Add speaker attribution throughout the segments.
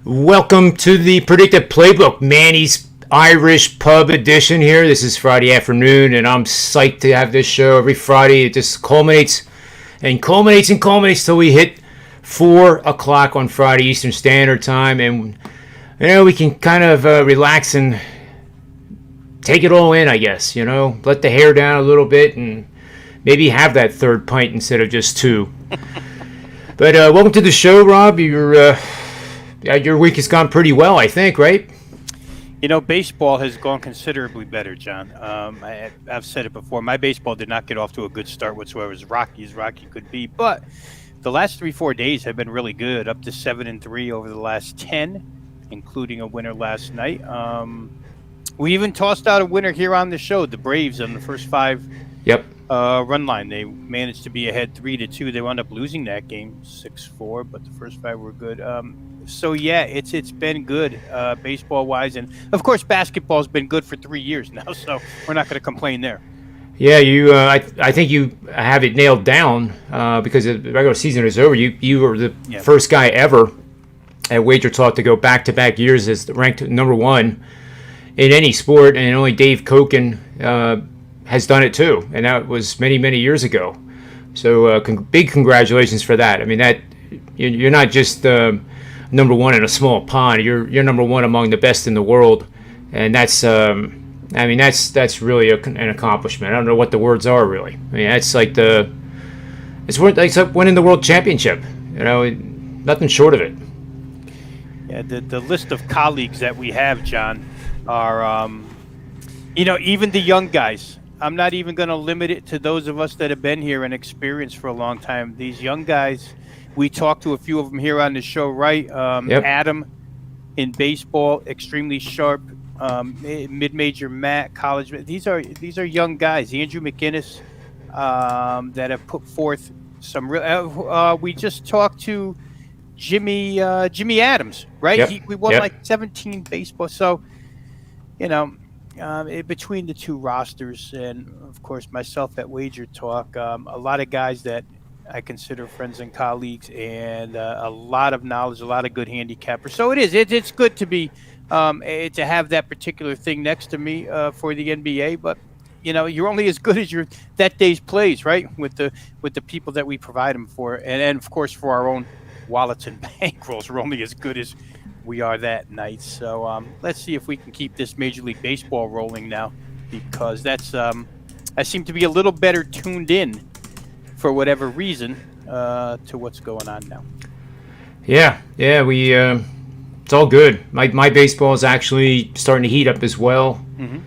Speaker 1: Welcome to the Predictive PlayBook, Manny's Irish Pub Edition here. This is Friday afternoon, and I'm psyched to have this show every Friday. It just culminates till we hit 4 o'clock on Friday Eastern Standard Time, and we can kind of relax and take it all in, I guess. Let the hair down a little bit and maybe have that third pint instead of just two. But welcome to the show, Rob. Your week has gone pretty well, I think, right?
Speaker 2: Baseball has gone considerably better, John. I've said it before. My baseball did not get off to a good start whatsoever, as rocky could be. But the last 3-4 days have been really good, up to 7-3 over the last 10, including a winner last night. We even tossed out a winner here on the show, the Braves, on the first 5 run line. They managed to be ahead 3-2. They wound up losing that game 6-4, but the first 5 were good. So yeah, it's been good baseball wise, and of course basketball's been good for 3 years now. So we're not going to complain there.
Speaker 1: Yeah, I think you have it nailed down because the regular season is over. You were the first guy ever at Wager Talk to go back-to-back years as ranked number 1 in any sport, and only Dave Koken has done it too, and that was many years ago. So big congratulations for that. I mean, that you're not just number 1 in a small pond. You're number 1 among the best in the world, and that's that's really an accomplishment. I don't know what the words are really. I mean, it's like winning the world championship. Nothing short of it.
Speaker 2: Yeah, the list of colleagues that we have, John, are even the young guys. I'm not even going to limit it to those of us that have been here and experienced for a long time. These young guys. We talked to a few of them here on the show, right? Adam in baseball, extremely sharp. Mid-major Matt, college. These are young guys. Andrew McInnes that have put forth some real. We just talked to Jimmy Adams, right?
Speaker 1: Yep.
Speaker 2: We won like 17 baseball. So, between the two rosters and of course myself at Wager Talk, a lot of guys that I consider friends and colleagues, and a lot of knowledge, a lot of good handicappers. So it's good to be to have that particular thing next to me for the NBA. But you're only as good as that day's plays, right? With the people that we provide them for, and of course for our own wallets and bankrolls, we're only as good as we are that night. So let's see if we can keep this Major League Baseball rolling now, because that's I seem to be a little better tuned in, for whatever reason, to what's going on now.
Speaker 1: Yeah, we it's all good. My baseball is actually starting to heat up as well. Mm-hmm.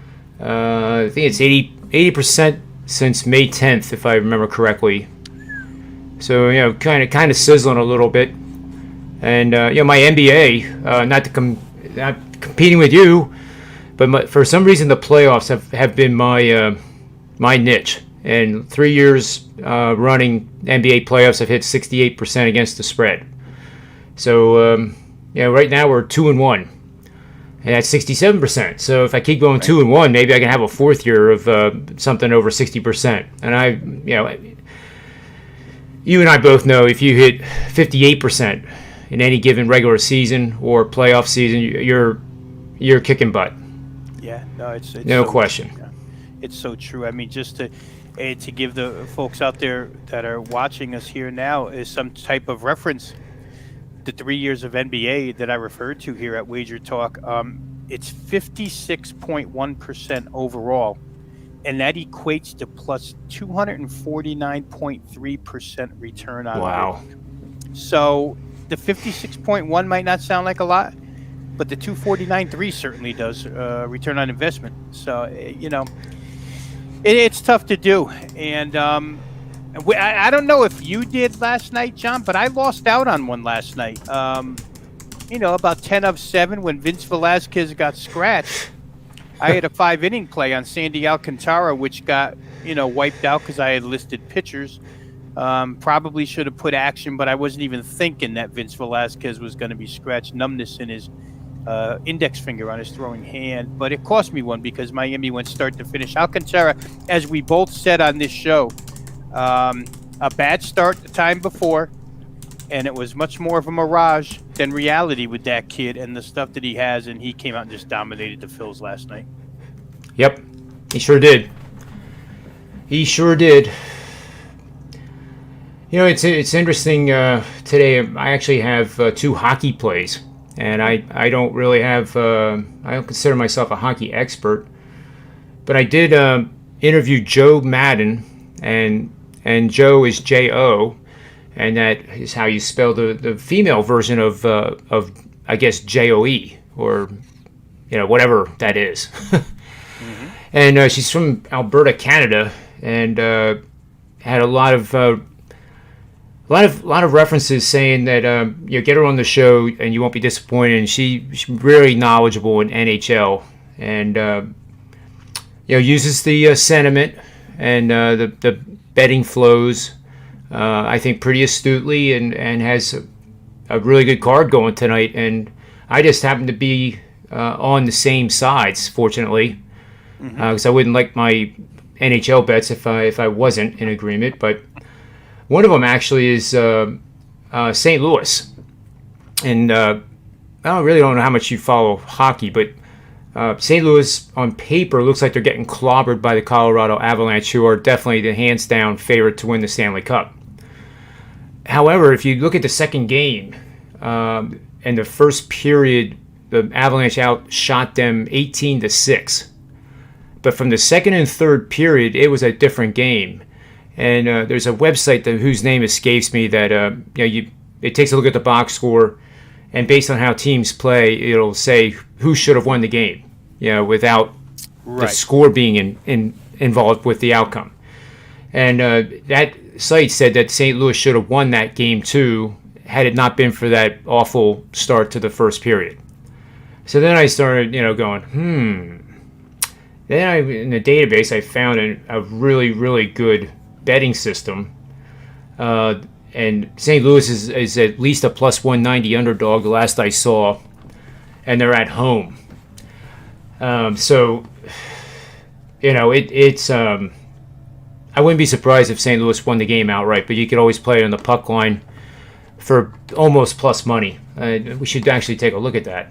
Speaker 1: I think it's 80% since May 10th, if I remember correctly. So kind of sizzling a little bit. And my NBA, not competing with you, but for some reason the playoffs have been my niche. And 3 years running NBA playoffs, I've hit 68% against the spread. So, right now we're 2-1, and that's 67%. So if I keep going 2-1, maybe I can have a fourth year of something over 60%. And you and I both know if you hit 58% in any given regular season or playoff season, you're kicking butt.
Speaker 2: Yeah, no, it's
Speaker 1: no question.
Speaker 2: True. It's so true. I mean, just to give the folks out there that are watching us here now is some type of reference. The 3 years of NBA that I referred to here at Wager Talk, it's 56.1% overall, and that equates to plus 249.3% return on
Speaker 1: wow.
Speaker 2: risk. So the 56.1 might not sound like a lot, but the 249.3 certainly does return on investment. So it's tough to do, and I don't know if you did last night, John, but I lost out on one last night. About 10 of 7 when Vince Velasquez got scratched. I had a 5-inning play on Sandy Alcantara, which got wiped out because I had listed pitchers. Probably should have put action, but I wasn't even thinking that Vince Velasquez was going to be scratched. Numbness in his index finger on his throwing hand, but it cost me one because Miami went start to finish. Alcantara, as we both said on this show, a bad start the time before, and it was much more of a mirage than reality with that kid and the stuff that he has. And he came out and just dominated the Phils last night.
Speaker 1: Yep, he sure did. He sure did. You know, it's interesting. Today, I actually have 2 hockey plays, and I don't really have. I don't consider myself a hockey expert, but I did interview Joe Madden, and Joe is J-O, and that is how you spell the female version of I guess J-O-E, or whatever that is. Mm-hmm. And she's from Alberta, Canada, and had a lot of references saying that get her on the show and you won't be disappointed. And she's really knowledgeable in NHL, and uses the sentiment and the betting flows, I think, pretty astutely, and has a really good card going tonight. And I just happen to be on the same sides, fortunately, because I wouldn't like my NHL bets if I wasn't in agreement. But one of them actually is St. Louis, and I really don't know how much you follow hockey, but St. Louis on paper looks like they're getting clobbered by the Colorado Avalanche, who are definitely the hands down favorite to win the Stanley Cup. However, if you look at the second game, in the first period, the Avalanche outshot them 18-6. But from the second and third period, it was a different game. And there's a website whose name escapes me that it takes a look at the box score, and based on how teams play, it'll say who should have won the game, without the score being involved with the outcome. And that site said that St. Louis should have won that game too, had it not been for that awful start to the first period. So then I started, going, Then in the database, I found a really, really good betting system. And St. Louis is at least a plus 190 underdog, the last I saw, and they're at home. So, it's I wouldn't be surprised if St. Louis won the game outright, but you could always play it on the puck line for almost plus money. We should actually take a look at that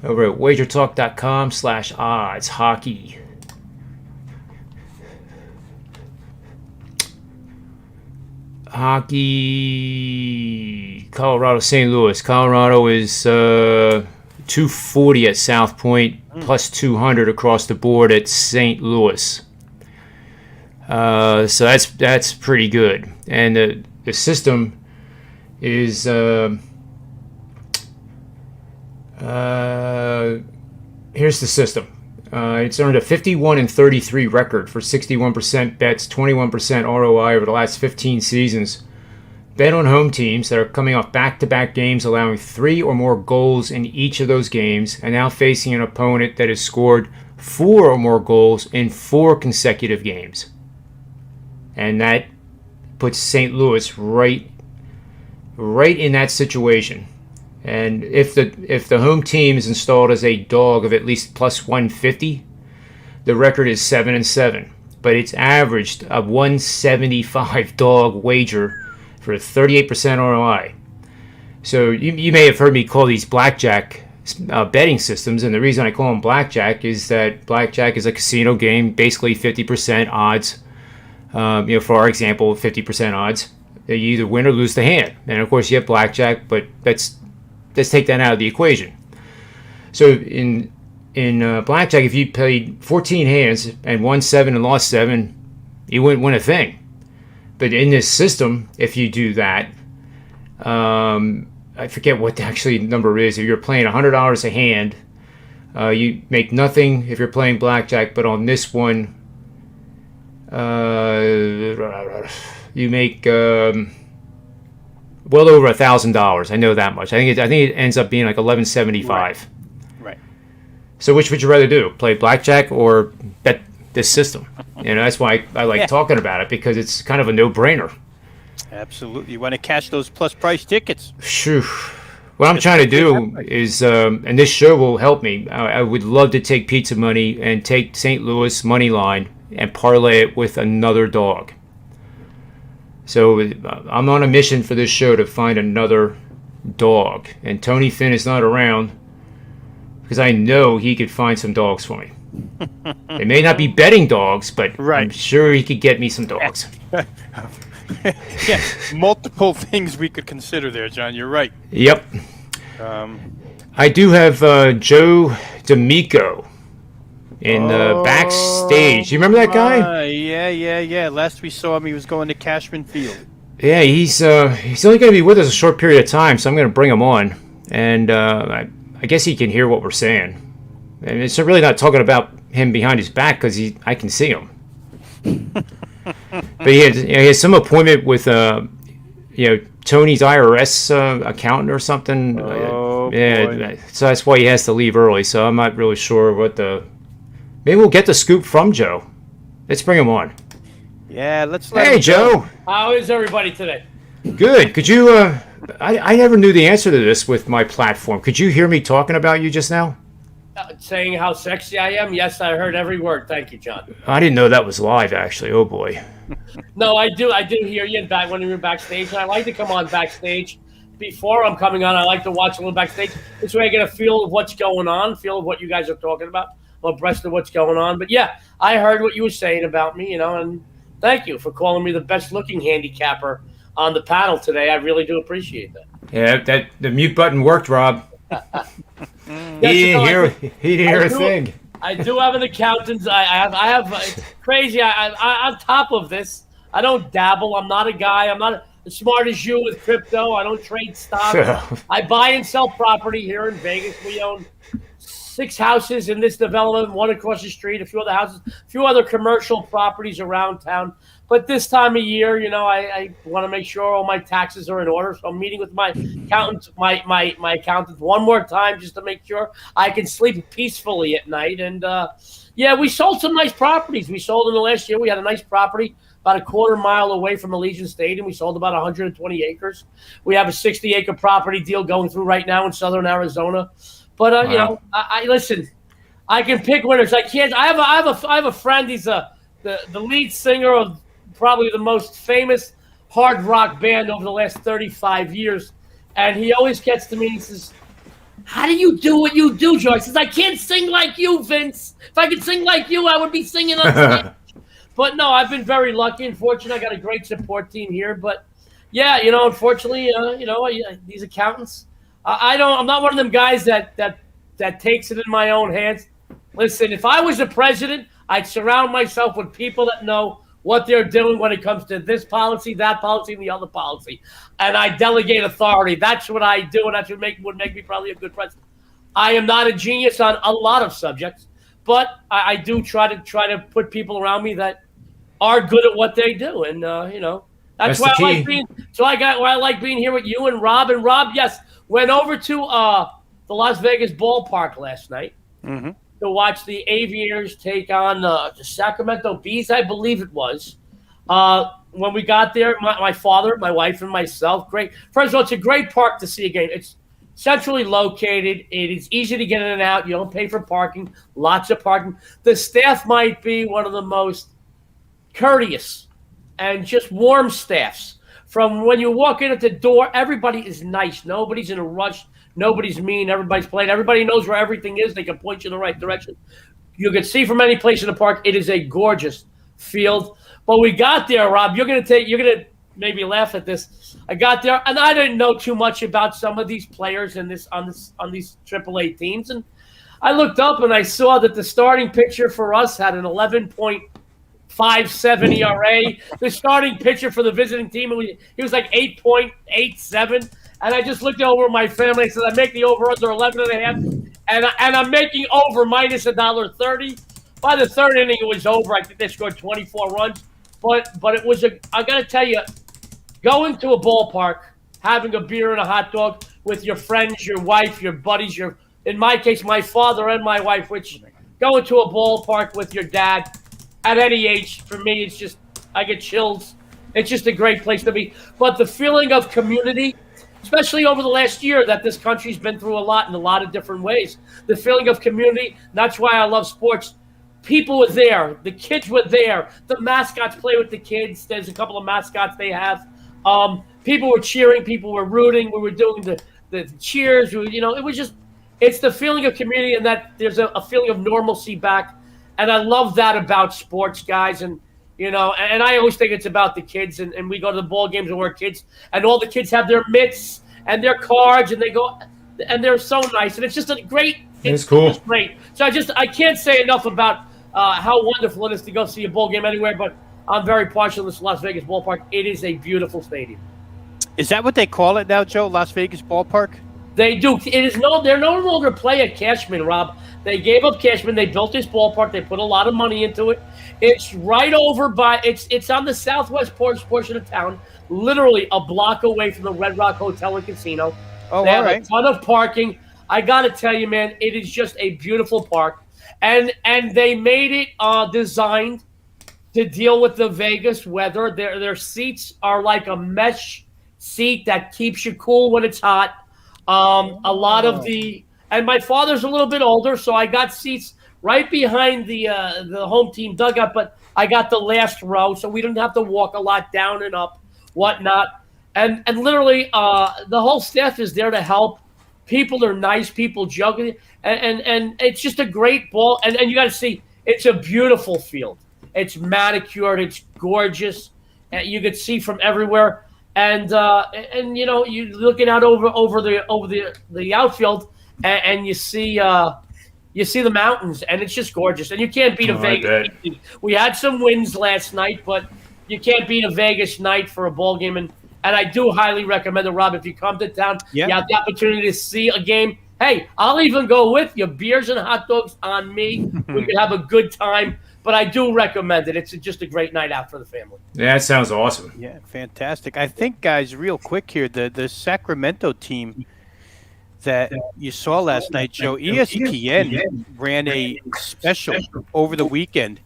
Speaker 1: over at wagertalk.com/odds hockey. Hockey, Colorado, St. Louis. Colorado is 240 at South Point, plus 200 across the board at St. Louis. So that's pretty good. And the system is here's the system. It's earned a 51-33 record for 61% bets, 21% ROI over the last 15 seasons. Bet on home teams that are coming off back-to-back games, allowing 3 or more goals in each of those games, and now facing an opponent that has scored 4 or more goals in 4 consecutive games. And that puts St. Louis right in that situation. And if the home team is installed as a dog of at least plus 150, the record is 7-7. But it's averaged a 175 dog wager for a 38% ROI. So you may have heard me call these blackjack betting systems, and the reason I call them blackjack is that blackjack is a casino game, basically 50% odds. For our example, 50% odds. You either win or lose the hand. And of course you have blackjack, but let's take that out of the equation. So in blackjack, if you played 14 hands and won 7 and lost 7, you wouldn't win a thing. But in this system, if you do that, I forget what the actually number is. If you're playing $100 a hand, you make nothing if you're playing blackjack. But on this one, you make well over $1,000. I know that much. I think it ends up being like $1,175.
Speaker 2: Right.
Speaker 1: So which would you rather do? Play blackjack or bet this system? That's why I like talking about it, because it's kind of a no-brainer.
Speaker 2: Absolutely. You want to cash those plus price tickets.
Speaker 1: Phew. What I'm trying to do is, and this show will help me, I would love to take pizza money and take St. Louis money line and parlay it with another dog. So I'm on a mission for this show to find another dog. And Tony Finn is not around because I know he could find some dogs for me. They may not be betting dogs, but
Speaker 2: Right.
Speaker 1: I'm sure he could get me some dogs.
Speaker 2: Yeah, multiple things we could consider there, John. You're right.
Speaker 1: Yep. I do have Joe D'Amico in the backstage. You remember that guy?
Speaker 2: Yeah. Last we saw him, he was going to Cashman Field.
Speaker 1: Yeah, he's only going to be with us a short period of time, so I'm going to bring him on, and I guess he can hear what we're saying. And it's really not talking about him behind his back because I can see him. But he has some appointment with Tony's IRS accountant or something.
Speaker 2: Boy.
Speaker 1: So that's why he has to leave early. So I'm not really sure maybe we'll get the scoop from Joe. Let's bring him on.
Speaker 2: Yeah,
Speaker 1: Hey, Joe.
Speaker 3: How is everybody today?
Speaker 1: Good. Could you? I never knew the answer to this with my platform. Could you hear me talking about you just now?
Speaker 3: Saying how sexy I am? Yes, I heard every word. Thank you, John.
Speaker 1: I didn't know that was live, actually. Oh boy.
Speaker 3: No, I do hear you back when you're backstage. And I like to come on backstage before I'm coming on. I like to watch a little backstage. This way I get a feel of what's going on, feel of what you guys are talking about, abreast of what's going on. But yeah, I heard what you were saying about me, and thank you for calling me the best looking handicapper on the panel today. I really do appreciate that.
Speaker 1: Yeah, the mute button worked, Rob. He didn't hear a thing.
Speaker 3: I do have an accountant. I have it's crazy. I on top of this, I don't dabble. I'm not a guy. I'm not as smart as you with crypto. I don't trade stocks. I buy and sell property here in Vegas. We own 6 houses in this development, 1 across the street, a few other houses, a few other commercial properties around town. But this time of year, I want to make sure all my taxes are in order. So I'm meeting with my accountant, my accountant one more time just to make sure I can sleep peacefully at night. And we sold some nice properties. We sold in the last year. We had a nice property about a quarter mile away from Allegiant Stadium. We sold about 120 acres. We have a 60-acre property deal going through right now in southern Arizona. But
Speaker 1: Wow.
Speaker 3: I listen. I can pick winners. I can't. I have a friend. He's the lead singer of probably the most famous hard rock band over the last 35 years. And he always gets to me and he says, how do you do what you do, Joe? I says, I can't sing like you, Vince. If I could sing like you, I would be singing on stage. But no, I've been very lucky and fortunate. I got a great support team here. But yeah, unfortunately, these accountants, I'm not one of them guys that takes it in my own hands. Listen, if I was the president, I'd surround myself with people that know what they're doing when it comes to this policy, that policy, and the other policy. And I delegate authority. That's what I do, and that's what would make me probably a good president. I am not a genius on a lot of subjects, but I do try to put people around me that are good at what they do. And, that's why I like being here with you and Rob. And Rob, yes, went over to the Las Vegas ballpark last night.
Speaker 2: Mm-hmm.
Speaker 3: To watch the Aviators take on the Sacramento Bees, I believe it was. When we got there, my father, my wife, and myself, great. First of all, it's a great park to see a game. It's centrally located. It is easy to get in and out. You don't pay for parking. Lots of parking. The staff might be one of the most courteous and just warm staffs. From when you walk in at the door, everybody is nice. Nobody's in a rush. Nobody's mean. Everybody's playing. Everybody knows where everything is. They can point you in the right direction. You can see from any place in the park. It is a gorgeous field. But we got there, Rob. You're gonna maybe laugh at this. I got there, and I didn't know too much about some of these players on these AAA teams. And I looked up and I saw that the starting pitcher for us had an 11.57 ERA. The starting pitcher for the visiting team, he was like 8.87. And I just looked over my family and said, I make the over-under 11.5, and I'm making over minus $1.30. By the third inning, it was over. I think they scored 24 runs. But it was I got to tell you, going to a ballpark, having a beer and a hot dog with your friends, your wife, your buddies, in my case, my father and my wife, which going to a ballpark with your dad at any age, for me, it's just, I get chills. It's just a great place to be. But the feeling of community, especially over the last year that this country's been through a lot in a lot of different ways. The feeling of community, that's why I love sports. people were there. The kids were there. The mascots play with the kids. There's a couple of mascots they have. People were cheering. People were rooting. We were doing the cheers. It was just, it's the feeling of community, and that there's a feeling of normalcy back. And I love that about sports, guys. And I always think it's about the kids. And we go to the ball games and we're kids, and all the kids have their mitts and their cards, and they go, and they're so nice. And it's just a great.
Speaker 1: It's cool.
Speaker 3: It's great. So I can't say enough about how wonderful it is to go see a ball game anywhere. But I'm very partial to this Las Vegas ballpark. It is a beautiful stadium.
Speaker 2: Is that what they call it now, Joe? Las Vegas ballpark?
Speaker 3: They do. They're no longer play at Cashman, Rob. They gave up Cashman. They built this ballpark. They put a lot of money into it. It's right over by. It's on the southwest portion of town, literally a block away from the Red Rock Hotel and Casino.
Speaker 2: Oh,
Speaker 3: they have
Speaker 2: all right.
Speaker 3: a ton of parking. I got to tell you, man, it is just a beautiful park, and they made it designed to deal with the Vegas weather. Their seats are like a mesh seat that keeps you cool when it's hot. A lot of and my father's a little bit older, so I got seats right behind the home team dugout, but I got the last row, so we didn't have to walk a lot down and up, whatnot. And literally, the whole staff is there to help. People are nice. People joke, and it's just a great ball. And you got to see, it's a beautiful field. It's manicured. It's gorgeous. You could see from everywhere. And you're looking out over the outfield, and you see the mountains, and it's just gorgeous. And you can't beat a Vegas. We had some wins last night, but you can't beat a Vegas night for a ball game. And I do highly recommend it, Rob. If you come to town, you have the opportunity to see a game. Hey, I'll even go with you. Beers and hot dogs on me. We can have a good time. But I do recommend it. It's just a great night out for the family.
Speaker 1: Yeah, that sounds awesome.
Speaker 2: Yeah, fantastic. I think, guys, real quick here, the Sacramento team that you saw last night, Joe, ESPN ran a special over the weekend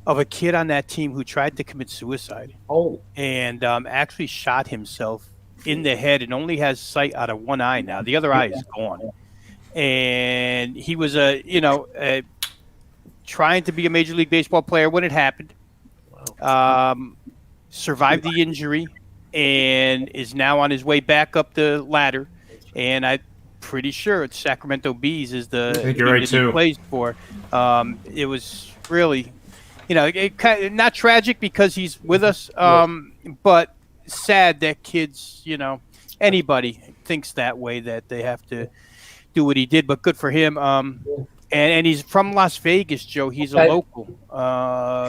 Speaker 2: of a kid on that team who tried to commit suicide.
Speaker 3: Oh.
Speaker 2: And actually shot himself in the head and only has sight out of one eye now. The other eye is gone. And he was trying to be a Major League Baseball player when it happened. Survived the injury and is now on his way back up the ladder. And I'm pretty sure it's Sacramento Bees is the
Speaker 1: I think you're right, too.
Speaker 2: He plays for. It was really, not tragic because he's with us, but sad that kids, anybody thinks that way, that they have to do what he did. But good for him. And he's from Las Vegas, Joe. He's a local.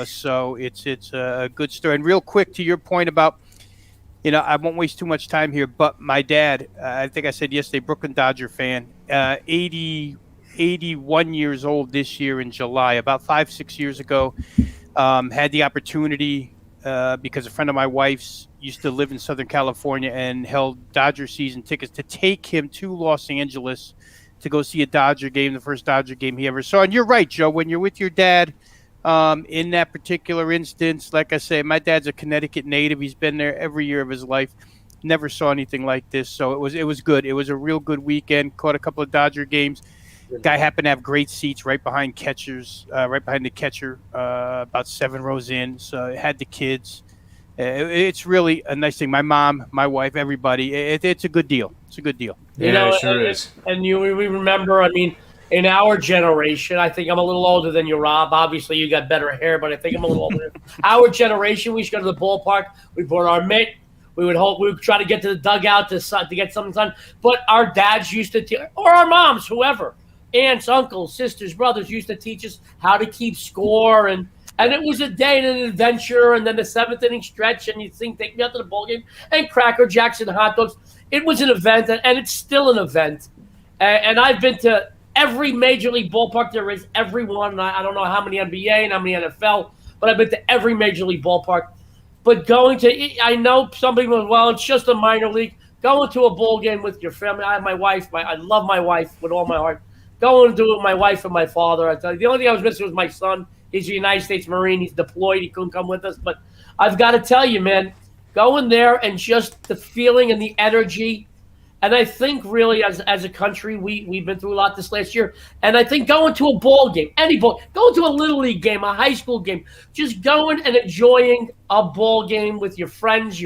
Speaker 2: So it's a good story. And real quick, to your point about, I won't waste too much time here, but my dad, I think I said yesterday, Brooklyn Dodger fan, 81 years old this year in July, about 5-6 years ago, had the opportunity because a friend of my wife's used to live in Southern California and held Dodger season tickets to take him to Los Angeles to go see a Dodger game, the first Dodger game he ever saw. And you're right, Joe, when you're with your dad in that particular instance, like I say, my dad's a Connecticut native. He's been there every year of his life. Never saw anything like this. So it was good. It was a real good weekend. Caught a couple of Dodger games. Guy happened to have great seats right behind the catcher, about 7 rows in. So had the kids. It's really a nice thing. My mom, my wife, everybody. It's a good deal. It's a good deal.
Speaker 1: Yeah, it sure is.
Speaker 3: And we remember, in our generation, I think I'm a little older than you, Rob. Obviously, you got better hair, but I think I'm a little older. Our generation, we used to go to the ballpark. We brought our mitt. We would try to get to the dugout to get something done. But our dads used to, or our moms, whoever, aunts, uncles, sisters, brothers used to teach us how to keep score. And it was a day and an adventure. And then the 7th inning stretch, and you think, take me out to the ball game, and Cracker Jacks and hot dogs. It was an event, and it's still an event. And I've been to every major league ballpark there is, every one. And I don't know how many NBA and how many NFL, but I've been to every major league ballpark. But I know somebody was, well, it's just a minor league. Going to a ball game with your family. I have my wife. I love my wife with all my heart. Going to do it with my wife and my father. I tell you, the only thing I was missing was my son. He's a United States Marine. He's deployed. He couldn't come with us. But I've got to tell you, man, going there and just the feeling and the energy And I think really as a country, we've been through a lot this last year. And I think going to a ball game, going to a Little League game, a high school game, just going and enjoying a ball game with your friends.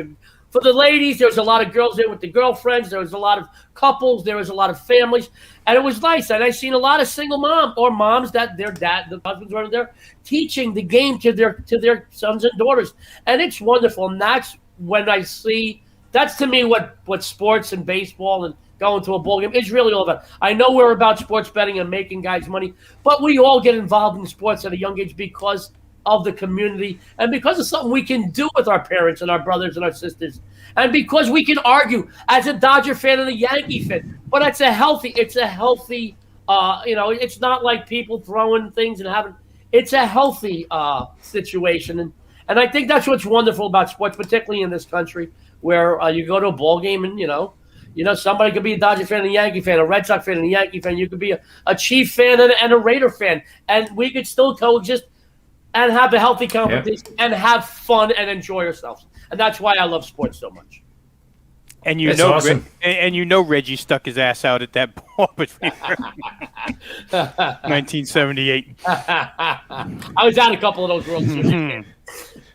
Speaker 3: For the ladies, there was a lot of girls there with the girlfriends. There was a lot of couples. There was a lot of families. And it was nice. And I've seen a lot of single moms that the husbands were there teaching the game to their sons and daughters. And it's wonderful. And that's when I see – that's to me what sports and baseball and going to a ball game is really all about. I know we're about sports betting and making guys money, but we all get involved in sports at a young age because of the community and because of something we can do with our parents and our brothers and our sisters, and because we can argue as a Dodger fan and a Yankee fan. But it's a healthy. It's not like people throwing things and having. It's a healthy situation, and I think that's what's wonderful about sports, particularly in this country, where you go to a ball game and somebody could be a Dodger fan and a Yankee fan, a Red Sox fan and a Yankee fan. You could be a Chief fan and a Raider fan, and we could still coexist and have a healthy competition and have fun and enjoy ourselves. And that's why I love sports so much.
Speaker 2: And
Speaker 1: awesome.
Speaker 2: Reggie stuck his ass out at that ball between 1978.
Speaker 3: I was at a couple of those World Series games.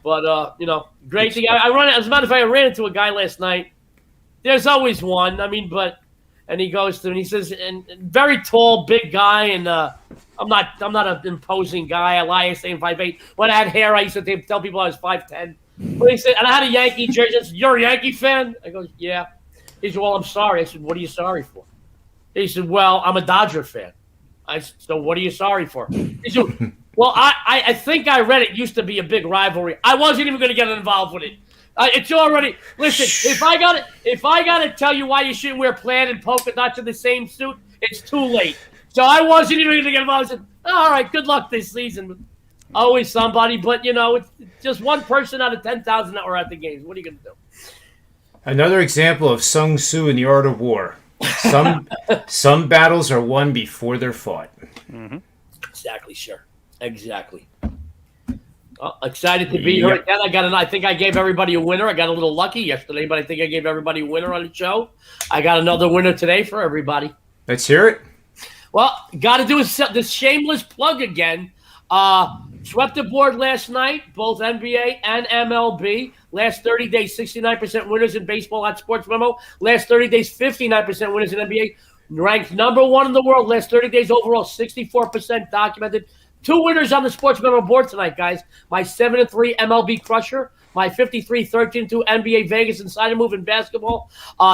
Speaker 3: But, great thing. I run. As a matter of fact, I ran into a guy last night. There's always one. And he goes to, and he says, and very tall, big guy, and I'm not an imposing guy. Elias saying 5'8". When I had hair, I used to tell people I was 5'10". But he said, and I had a Yankee jersey. I said, "You're a Yankee fan?" I go, "Yeah." He said, "Well, I'm sorry." I said, "What are you sorry for?" He said, "Well, I'm a Dodger fan." I said, "So what are you sorry for?" He said, "Well, I think I read it used to be a big rivalry. I wasn't even going to get involved with it. It's already listen. If I gotta tell you why you shouldn't wear plaid and polka dots in the same suit, it's too late. So I wasn't even going to get involved." I said, "All right, good luck this season." Always somebody, but it's just one person out of 10,000 that were at the games. What are you going to do?
Speaker 1: Another example of Sun Tzu in the art of war. Some battles are won before they're fought.
Speaker 2: Mm-hmm.
Speaker 3: Exactly, sure. Exactly. Excited to be here again. I think I gave everybody a winner. I got a little lucky yesterday, but I think I gave everybody a winner on the show. I got another winner today for everybody.
Speaker 1: Let's hear it.
Speaker 3: Well, got to do this shameless plug again. Swept the board last night, both NBA and MLB. Last 30 days, 69% winners in baseball at Sports Memo. Last 30 days, 59% winners in NBA. Ranked number one in the world. Last 30 days overall, 64% documented. 2 winners on the Sports Memo board tonight, guys. My 7-3 MLB Crusher. My 53-13-2 NBA Vegas Insider Move in basketball.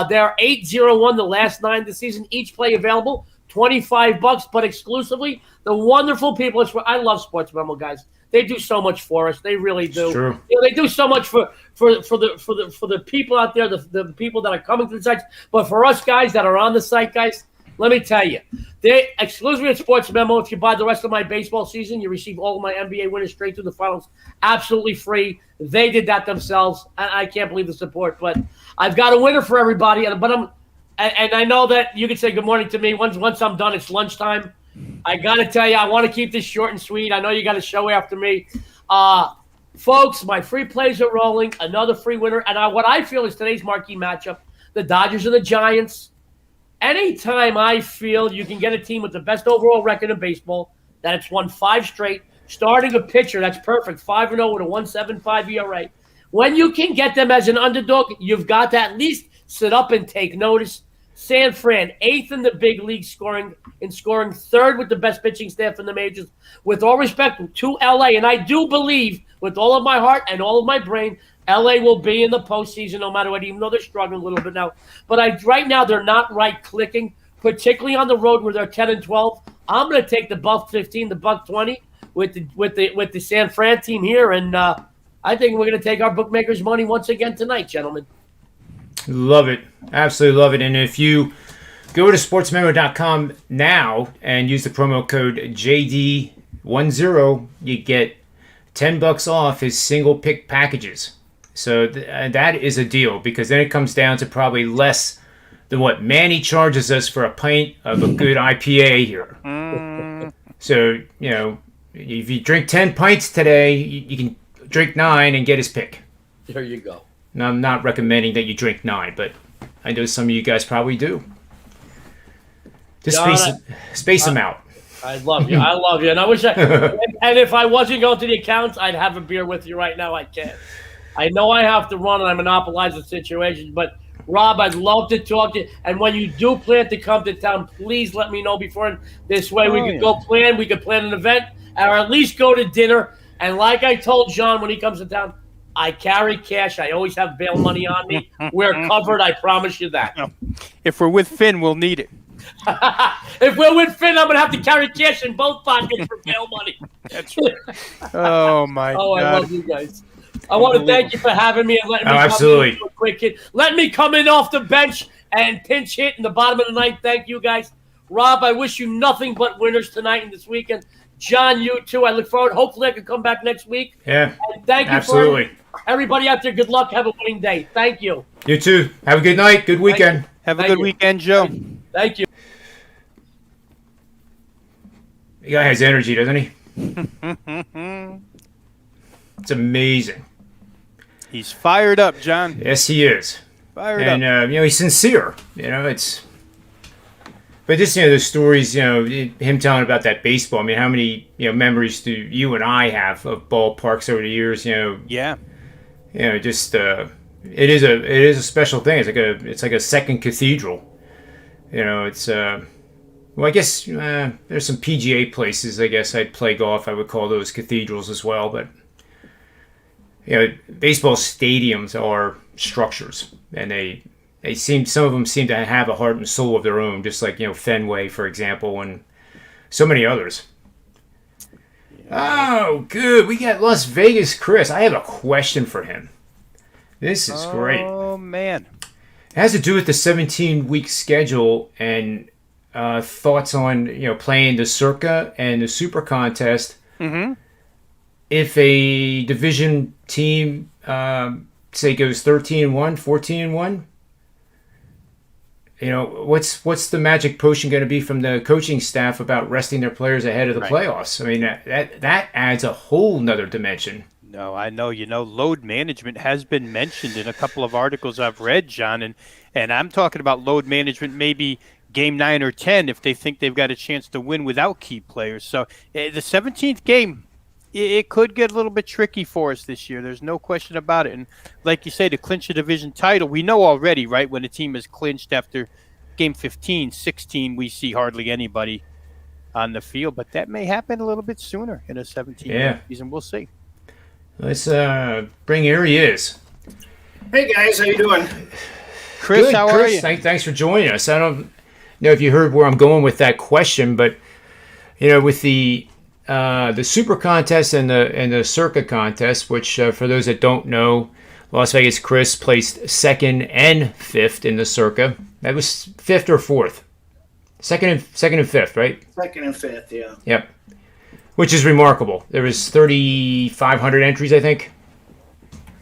Speaker 3: They're 8-0-1 the last 9 this season. Each play available. $25, but exclusively the wonderful people. I love Sports Memo, guys. They do so much for us. They really do.
Speaker 1: True.
Speaker 3: They do so much for the people out there, the people that are coming to the sites. But for us guys that are on the site, guys, let me tell you, they exclusively at Sports Memo. If you buy the rest of my baseball season, you receive all of my NBA winners straight through the finals, absolutely free. They did that themselves. I can't believe the support. But I've got a winner for everybody. And I know that you can say good morning to me. Once I'm done, it's lunchtime. I got to tell you, I want to keep this short and sweet. I know you got a show after me. Folks, my free plays are rolling. Another free winner. And what I feel is today's marquee matchup, the Dodgers and the Giants. Anytime I feel you can get a team with the best overall record in baseball, that it's won 5 straight, starting a pitcher that's perfect, 5-0 with a 1.75 ERA. When you can get them as an underdog, you've got to at least sit up and take notice. San Fran, 8th in the big league scoring, 3rd with the best pitching staff in the majors. With all respect to LA, and I do believe with all of my heart and all of my brain, LA will be in the postseason no matter what, even though they're struggling a little bit now. But right now they're not right clicking, particularly on the road where they're 10-12. I'm going to take the buck 15, the buck 20 with the San Fran team here, and I think we're going to take our bookmakers' money once again tonight, gentlemen.
Speaker 1: Love it. Absolutely love it. And if you go to sportsmemo.com now and use the promo code JD10, you get $10 off his single pick packages. So that is a deal, because then it comes down to probably less than what Manny charges us for a pint of a good IPA here. So, if you drink 10 pints today, you can drink 9 and get his pick.
Speaker 3: There you go.
Speaker 1: Now, I'm not recommending that you drink 9, but I know some of you guys probably do. Just
Speaker 3: John,
Speaker 1: space them out.
Speaker 3: I love you. I love you. And I wish and if I wasn't going to the accounts, I'd have a beer with you right now. I can't. I know I have to run and I monopolize the situation, but Rob, I'd love to talk to you. And when you do plan to come to town, please let me know before. This way we could go plan. We could plan an event or at least go to dinner. And like I told John when he comes to town, I carry cash. I always have bail money on me. We're covered. I promise you that.
Speaker 2: If we're with Finn, we'll need it.
Speaker 3: If we're with Finn, I'm going to have to carry cash in both pockets for bail money.
Speaker 2: That's right. Oh, my God.
Speaker 3: I love you guys. I want to thank you for having me and letting me
Speaker 1: absolutely.
Speaker 3: come in quick hit. Let me come in off the bench and pinch hit in the bottom of the ninth. Thank you, guys. Rob, I wish you nothing but winners tonight and this weekend. John, you too. I look forward. Hopefully I can come back next week.
Speaker 1: Yeah,
Speaker 3: and thank you
Speaker 1: absolutely.
Speaker 3: For everybody out there. Good luck. Have a winning day. Thank you.
Speaker 1: You too. Have a good night. Good weekend.
Speaker 2: Have a good weekend, Joe.
Speaker 3: Thank you.
Speaker 1: The guy has energy, doesn't he? It's amazing.
Speaker 2: He's fired up, John.
Speaker 1: Yes, he is.
Speaker 2: Fired up.
Speaker 1: And, he's sincere. But just, those stories, him telling about that baseball. I mean, how many, memories do you and I have of ballparks over the years,
Speaker 2: Yeah.
Speaker 1: Just, it is a special thing. It's like a second cathedral. It's, well, I guess there's some PGA places, I guess I'd play golf. I would call those cathedrals as well. But, baseball stadiums are structures. And some of them seem to have a heart and soul of their own, just like, Fenway, for example, and so many others. Yeah. Oh, good. We got Las Vegas Chris. I have a question for him. This is great.
Speaker 2: Oh, man.
Speaker 1: It has to do with the 17-week schedule and thoughts on playing the Circa and the Super Contest.
Speaker 2: Mm-hmm.
Speaker 1: If a division team, say, goes 13-1, 14-1, what's the magic potion going to be from the coaching staff about resting their players ahead of the playoffs? I mean, that adds a whole nother dimension.
Speaker 2: No, I know. Load management has been mentioned in a couple of articles I've read, John, and I'm talking about load management maybe game 9 or 10 if they think they've got a chance to win without key players. So the 17th game, it could get a little bit tricky for us this year. There's no question about it. And like you say, to clinch a division title, we know already, right, when a team is clinched after game 15, 16, we see hardly anybody on the field. But that may happen a little bit sooner in a 17-game season. We'll see.
Speaker 1: Let's bring here he is.
Speaker 4: Hey, guys. How you doing?
Speaker 2: Chris,
Speaker 1: Good,
Speaker 2: how are you?
Speaker 1: Thanks for joining us. I don't know if you heard where I'm going with that question, but, with the Super Contest and the Circa Contest, which for those that don't know, Las Vegas Chris placed second and fifth in the Circa. That was fifth or fourth? Second and fifth, right?
Speaker 4: Second and fifth, yeah.
Speaker 1: Yep. Which is remarkable. There was 3,500 entries, I think.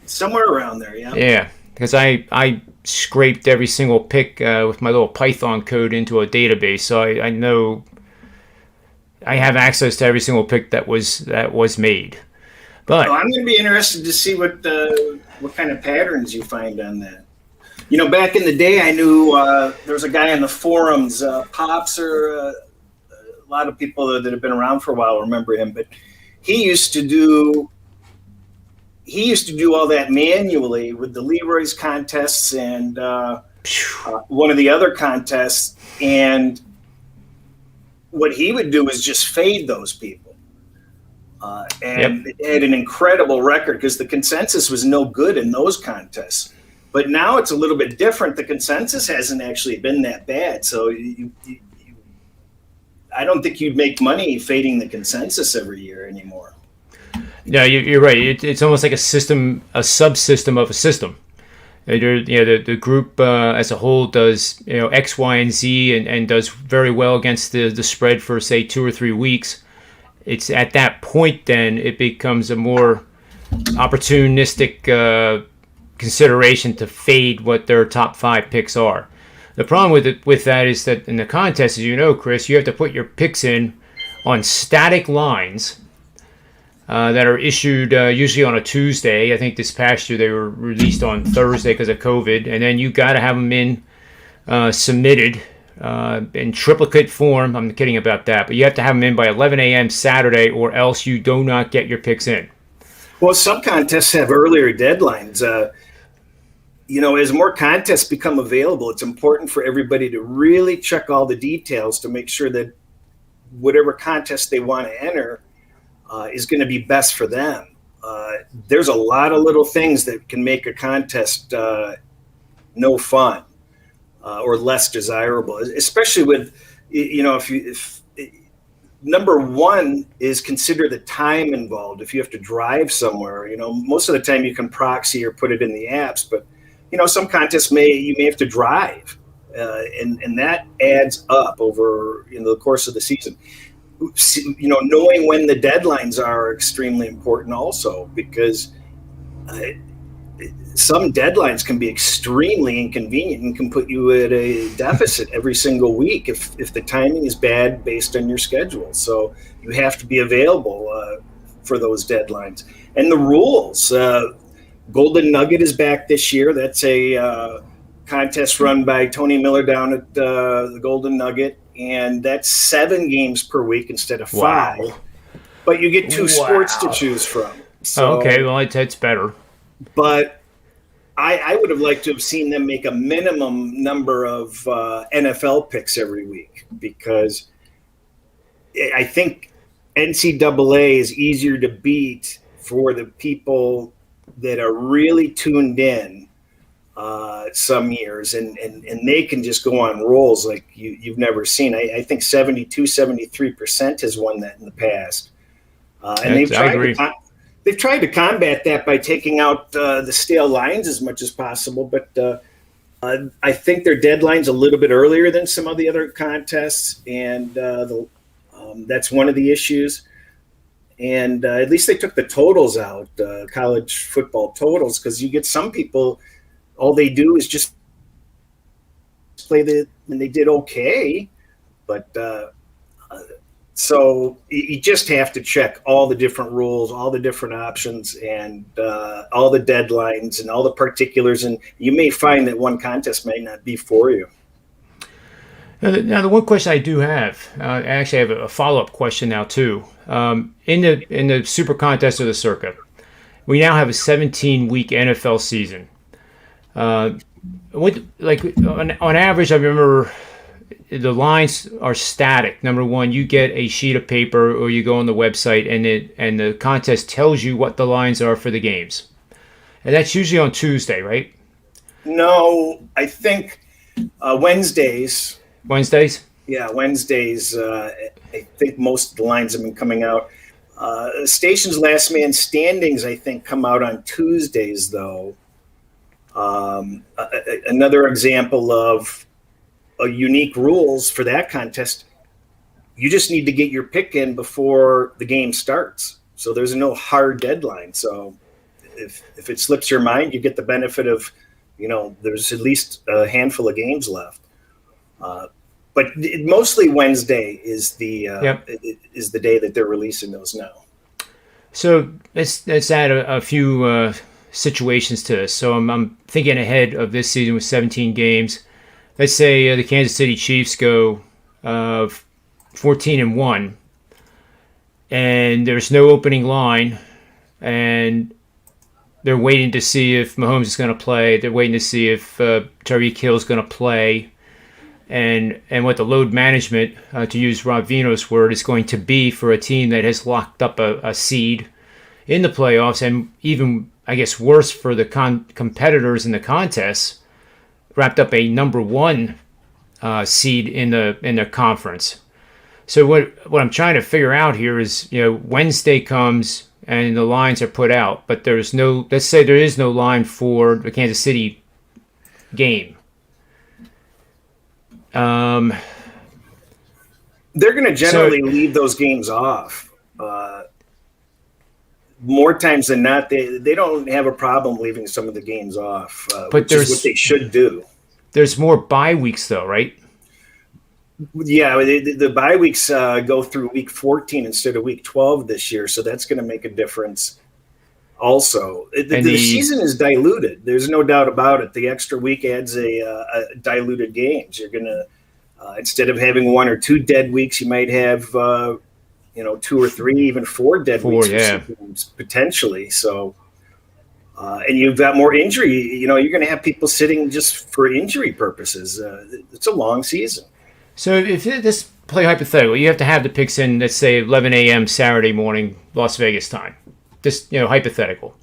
Speaker 4: Somewhere around there, yeah.
Speaker 1: Yeah, because I scraped every single pick with my little Python code into a database, so I know I have access to every single pick that was made. But
Speaker 4: I'm going to be interested to see what kind of patterns you find on that. Back in the day, I knew there was a guy on the forums, Pops, or a lot of people that have been around for a while remember him, but he used to do all that manually with the Leroy's contests and one of the other contests, and what he would do is just fade those people. And It had an incredible record because the consensus was no good in those contests. But now it's a little bit different. The consensus hasn't actually been that bad. So I don't think you'd make money fading the consensus every year anymore.
Speaker 1: No, you're right. It's almost like a system, a subsystem of a system. The group as a whole does X, Y, and Z and does very well against the spread for say 2 or 3 weeks. It's at that point then it becomes a more opportunistic consideration to fade what their top 5 picks are. The problem with that is that in the contest, as you know, Chris, you have to put your picks in on static lines that are issued usually on a Tuesday. I think this past year they were released on Thursday because of COVID, and then you got to have them in submitted in triplicate form. I'm kidding about that, but you have to have them in by 11 a.m. Saturday, or else you do not get your picks in.
Speaker 4: Well, some contests have earlier deadlines. As more contests become available, it's important for everybody to really check all the details to make sure that whatever contest they want to enter is going to be best for them. There's a lot of little things that can make a contest no fun or less desirable, especially with, if number one is consider the time involved. If you have to drive somewhere, most of the time you can proxy or put it in the apps, but some contests you may have to drive, and that adds up over the course of the season. Knowing when the deadlines are extremely important also, because some deadlines can be extremely inconvenient and can put you at a deficit every single week if the timing is bad based on your schedule. So you have to be available for those deadlines. And the rules, Golden Nugget is back this year. That's a contest run by Tony Miller down at the Golden Nugget, and that's 7 games per week instead of 5.
Speaker 1: Wow.
Speaker 4: But you get 2 sports to choose from. So,
Speaker 1: okay, well, it's better.
Speaker 4: But I would have liked to have seen them make a minimum number of NFL picks every week, because I think NCAA is easier to beat for the people that are really tuned in some years, and they can just go on rolls like you've never seen. I think 73% has won that in the past. And they've tried to combat that by taking out the stale lines as much as possible, but I think their deadline's a little bit earlier than some of the other contests, and that's one of the issues. And at least they took the totals out, college football totals, because you get some people, all they do is just play and they did okay. But so you just have to check all the different rules, all the different options, and all the deadlines and all the particulars. And you may find that one contest may not be for you.
Speaker 1: Now, the one question I do have, I actually have a follow-up question now too. In the Super Contest of the Circuit, we now have a 17-week NFL season. On average, I remember the lines are static. Number one, you get a sheet of paper, or you go on the website, and the contest tells you what the lines are for the games, and that's usually on Tuesday, right?
Speaker 4: No, I think Wednesdays.
Speaker 1: Wednesdays?
Speaker 4: Yeah, Wednesdays. I think most of the lines have been coming out. Station's Last Man Standings, I think, come out on Tuesdays, though. Another example of unique rules for that contest, you just need to get your pick in before the game starts. So there's no hard deadline. So if it slips your mind, you get the benefit of, there's at least a handful of games left. But mostly Wednesday is the day that they're releasing those now.
Speaker 1: So let's add a few situations to this. So I'm thinking ahead of this season with 17 games. Let's say the Kansas City Chiefs go 14-1, and there's no opening line, and they're waiting to see if Mahomes is going to play. They're waiting to see if Tyreek Hill is going to play. And what the load management, to use Rob Vino's word, is going to be for a team that has locked up a seed in the playoffs, and even, I guess, worse for the competitors in the contests, wrapped up a number 1 seed in the conference. So what I'm trying to figure out here is, Wednesday comes and the lines are put out, but let's say there is no line for the Kansas City game.
Speaker 4: They're going to generally leave those games off. More times than not, they don't have a problem leaving some of the games off, which is what they should do.
Speaker 1: There's more bye weeks, though, right?
Speaker 4: Yeah, the bye weeks go through week 14 instead of week 12 this year, so that's going to make a difference. Also, the season is diluted. There's no doubt about it. The extra week adds a diluted games. You're going to, instead of having 1 or 2 dead weeks, you might have, 2 or 3, even 4 dead weeks potentially. So, and you've got more injury. You're going to have people sitting just for injury purposes. It's a long season.
Speaker 1: So if this play hypothetical, you have to have the picks in, let's say 11 a.m. Saturday morning, Las Vegas time. Just hypothetical.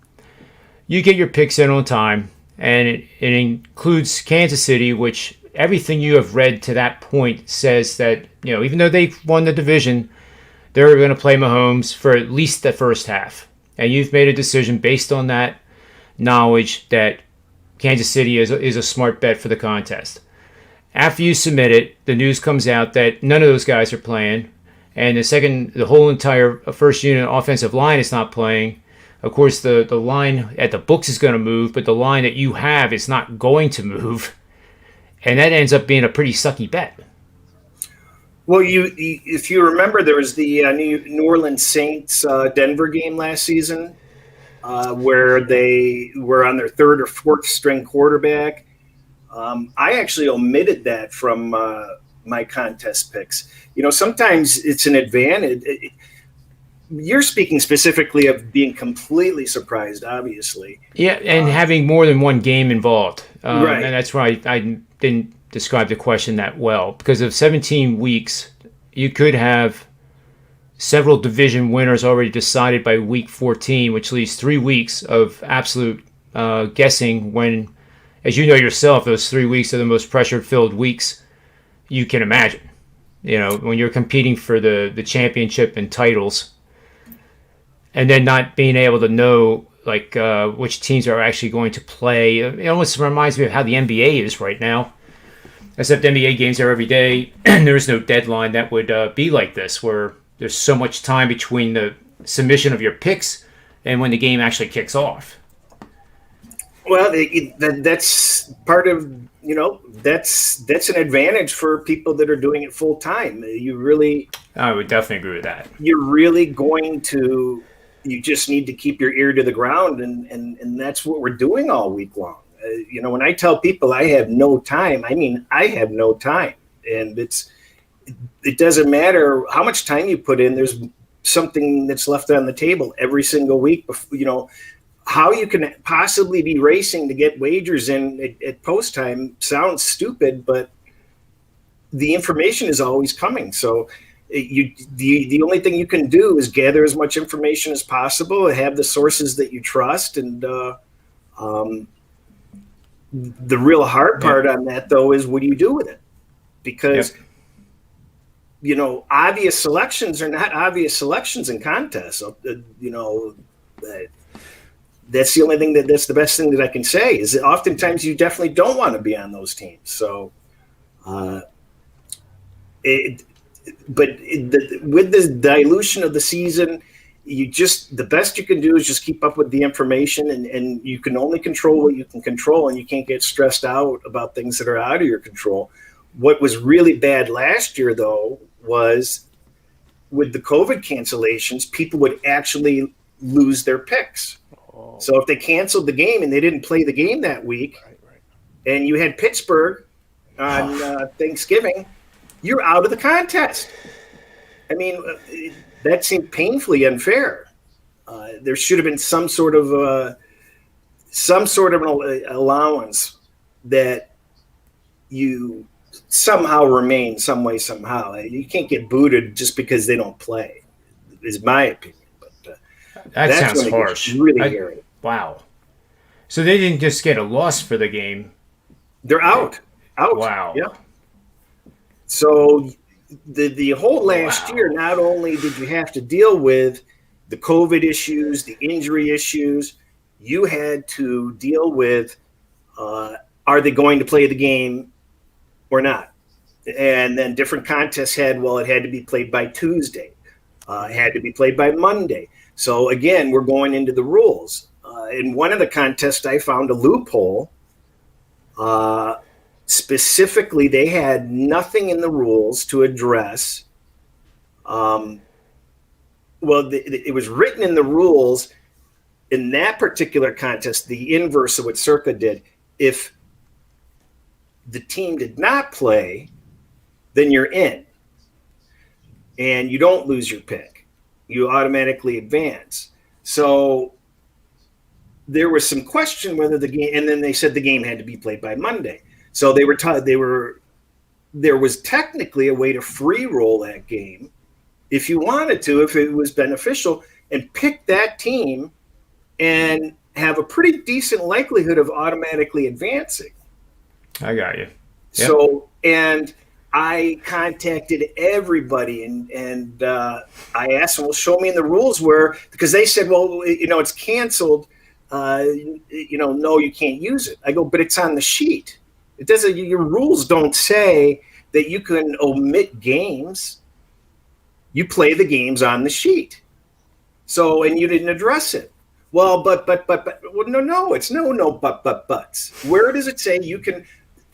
Speaker 1: You get your picks in on time, and it includes Kansas City, which everything you have read to that point says that even though they've won the division, they're going to play Mahomes for at least the first half. And you've made a decision based on that knowledge that Kansas City is a smart bet for the contest. After you submit it, the news comes out that none of those guys are playing, and the whole entire first unit offensive line is not playing. Of course, the line at the books is going to move, but the line that you have is not going to move, and that ends up being a pretty sucky bet.
Speaker 4: Well, if you remember, there was the New Orleans Saints Denver game last season where they were on their 3rd or 4th string quarterback. I actually omitted that from my contest picks. Sometimes it's an advantage. You're speaking specifically of being completely surprised, obviously.
Speaker 1: Yeah, and having more than one game involved.
Speaker 4: Right.
Speaker 1: And that's why I didn't describe the question that well. Because of 17 weeks, you could have several division winners already decided by week 14, which leaves 3 weeks of absolute guessing when, as you know yourself, those 3 weeks are the most pressure-filled weeks you can imagine. When you're competing for the championship and titles, and then not being able to know which teams are actually going to play. It almost reminds me of how the NBA is right now. Except NBA games are every day, and there is no deadline that would be like this, where there's so much time between the submission of your picks and when the game actually kicks off.
Speaker 4: Well, that's part of, that's an advantage for people that are doing it full time.
Speaker 1: I would definitely agree with that.
Speaker 4: You just need to keep your ear to the ground, and that's what we're doing all week long. When I tell people I have no time, I mean I have no time, and it doesn't matter how much time you put in. There's something that's left on the table every single week. How you can possibly be racing to get wagers in at post time sounds stupid, but the information is always coming. So the only thing you can do is gather as much information as possible, have the sources that you trust, and the real hard part on that, though, is what do you do with it? Because obvious selections are not obvious selections in contests. That's the only thing that's the best thing that I can say is that oftentimes you definitely don't want to be on those teams. So, with the dilution of the season, the best you can do is just keep up with the information, and you can only control what you can control, and you can't get stressed out about things that are out of your control. What was really bad last year, though, was with the COVID cancellations, people would actually lose their picks. So if they canceled the game and they didn't play the game that week, and you had Pittsburgh on Thanksgiving, you're out of the contest. I mean, that seemed painfully unfair. There should have been some sort of an allowance that you somehow remain some way, somehow. You can't get booted just because they don't play, is my opinion.
Speaker 1: That sounds harsh.
Speaker 4: Really hairy.
Speaker 1: Wow. So they didn't just get a loss for the game.
Speaker 4: They're out.
Speaker 1: Wow.
Speaker 4: Yeah. So the whole last year, not only did you have to deal with the COVID issues, the injury issues, you had to deal with are they going to play the game or not? And then different contests it had to be played by Tuesday. It had to be played by Monday. So again, we're going into the rules. In one of the contests, I found a loophole. Specifically, they had nothing in the rules to address. It was written in the rules in that particular contest, the inverse of what Circa did, if the team did not play, then you're in. And you don't lose your pick. You automatically advance. So there was some question whether the game, and then they said the game had to be played by Monday. So there was technically a way to free roll that game if you wanted to, if it was beneficial, and pick that team and have a pretty decent likelihood of automatically advancing.
Speaker 1: I got you. Yep.
Speaker 4: So, and I contacted everybody and I asked them, well, show me in the rules where, because they said, well, it's canceled. No, you can't use it. I go, but it's on the sheet. It doesn't, your rules don't say that you can omit games. You play the games on the sheet. So, and you didn't address it. Well, but, well, no, it's no, buts. Where does it say you can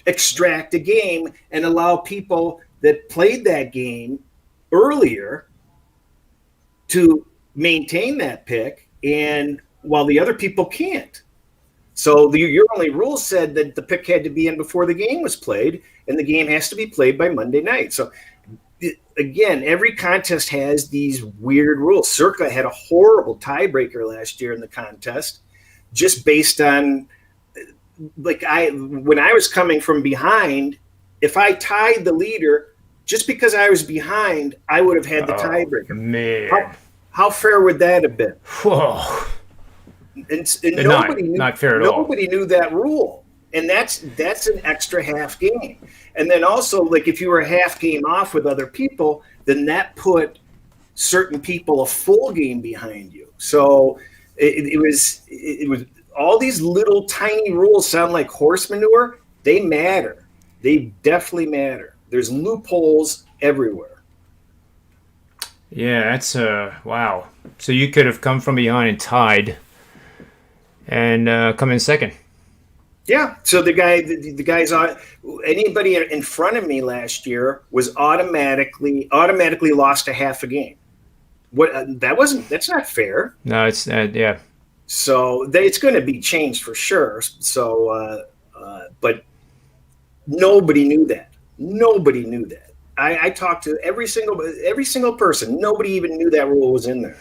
Speaker 4: extract a game and allow people that played that game earlier to maintain that pick, and while the other people can't? So your only rule said that the pick had to be in before the game was played, and the game has to be played by Monday night. So again, every contest has these weird rules. Circa had a horrible tiebreaker last year in the contest, just based on, like, when I was coming from behind, if I tied the leader, just because I was behind, I would have had the tiebreaker.
Speaker 1: Man,
Speaker 4: how fair would that have been?
Speaker 1: Whoa.
Speaker 4: And nobody
Speaker 1: not fair at all.
Speaker 4: Nobody knew that rule, and that's an extra half game. And then also, like, if you were a half game off with other people, then that put certain people a full game behind you. So it was all these little tiny rules sound like horse manure. They matter. They definitely matter. There's loopholes everywhere.
Speaker 1: Yeah, that's wow. So you could have come from behind and tied, and come in second.
Speaker 4: Yeah. So the guys on, anybody in front of me last year was automatically lost a half a game. That's not fair.
Speaker 1: No, it's yeah.
Speaker 4: So it's going to be changed for sure. So, but nobody knew that. Nobody knew that. I talked to every single person. Nobody even knew that rule was in there.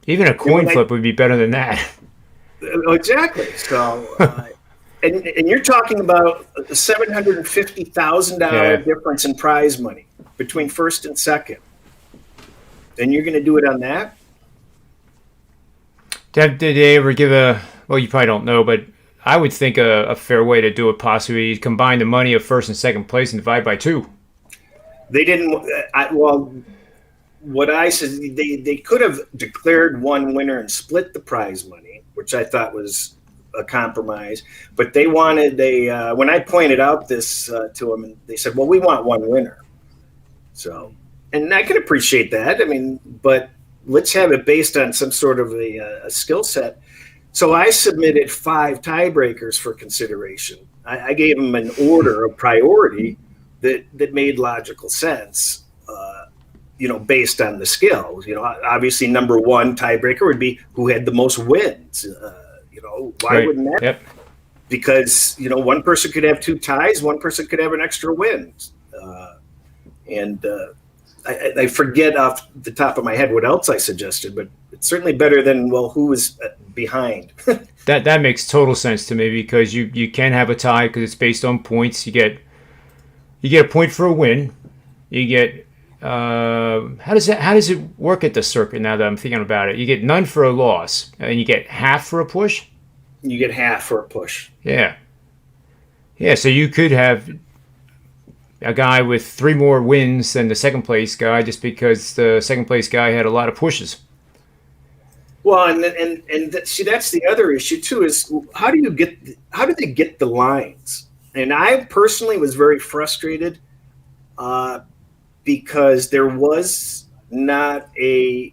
Speaker 1: Even a coin flip would be better than that.
Speaker 4: Exactly. So, and you're talking about a $750,000 difference in prize money between first and second, and you're going to do it on that?
Speaker 1: Did they ever give well, you probably don't know, but I would think a fair way to do it possibly combine the money of first and second place and divide by 2.
Speaker 4: They didn't. What I said, they could have declared one winner and split the prize money, which I thought was a compromise. But they wanted when I pointed out this to them, and they said, well, we want one winner. So, and I can appreciate that. I mean, but let's have it based on some sort of a skill set. So I submitted 5 tiebreakers for consideration. I gave them an order of priority that made logical sense, based on the skills. Obviously, number 1 tiebreaker would be who had the most wins. Why wouldn't that?
Speaker 1: Yep.
Speaker 4: Because, one person could have 2 ties, one person could have an extra win. I forget off the top of my head what else I suggested, but it's certainly better than, well, who was behind.
Speaker 1: That makes total sense to me, because you can have a tie because it's based on points. You get a point for a win. You get how does it work at the circuit? Now that I'm thinking about it, you get none for a loss, and you get half for a push.
Speaker 4: You get half for a push.
Speaker 1: Yeah. So you could have a guy with 3 more wins than the second place guy, just because the second place guy had a lot of pushes.
Speaker 4: Well, and see, that's the other issue too, is how do they get the lines? And I personally was very frustrated because there was not a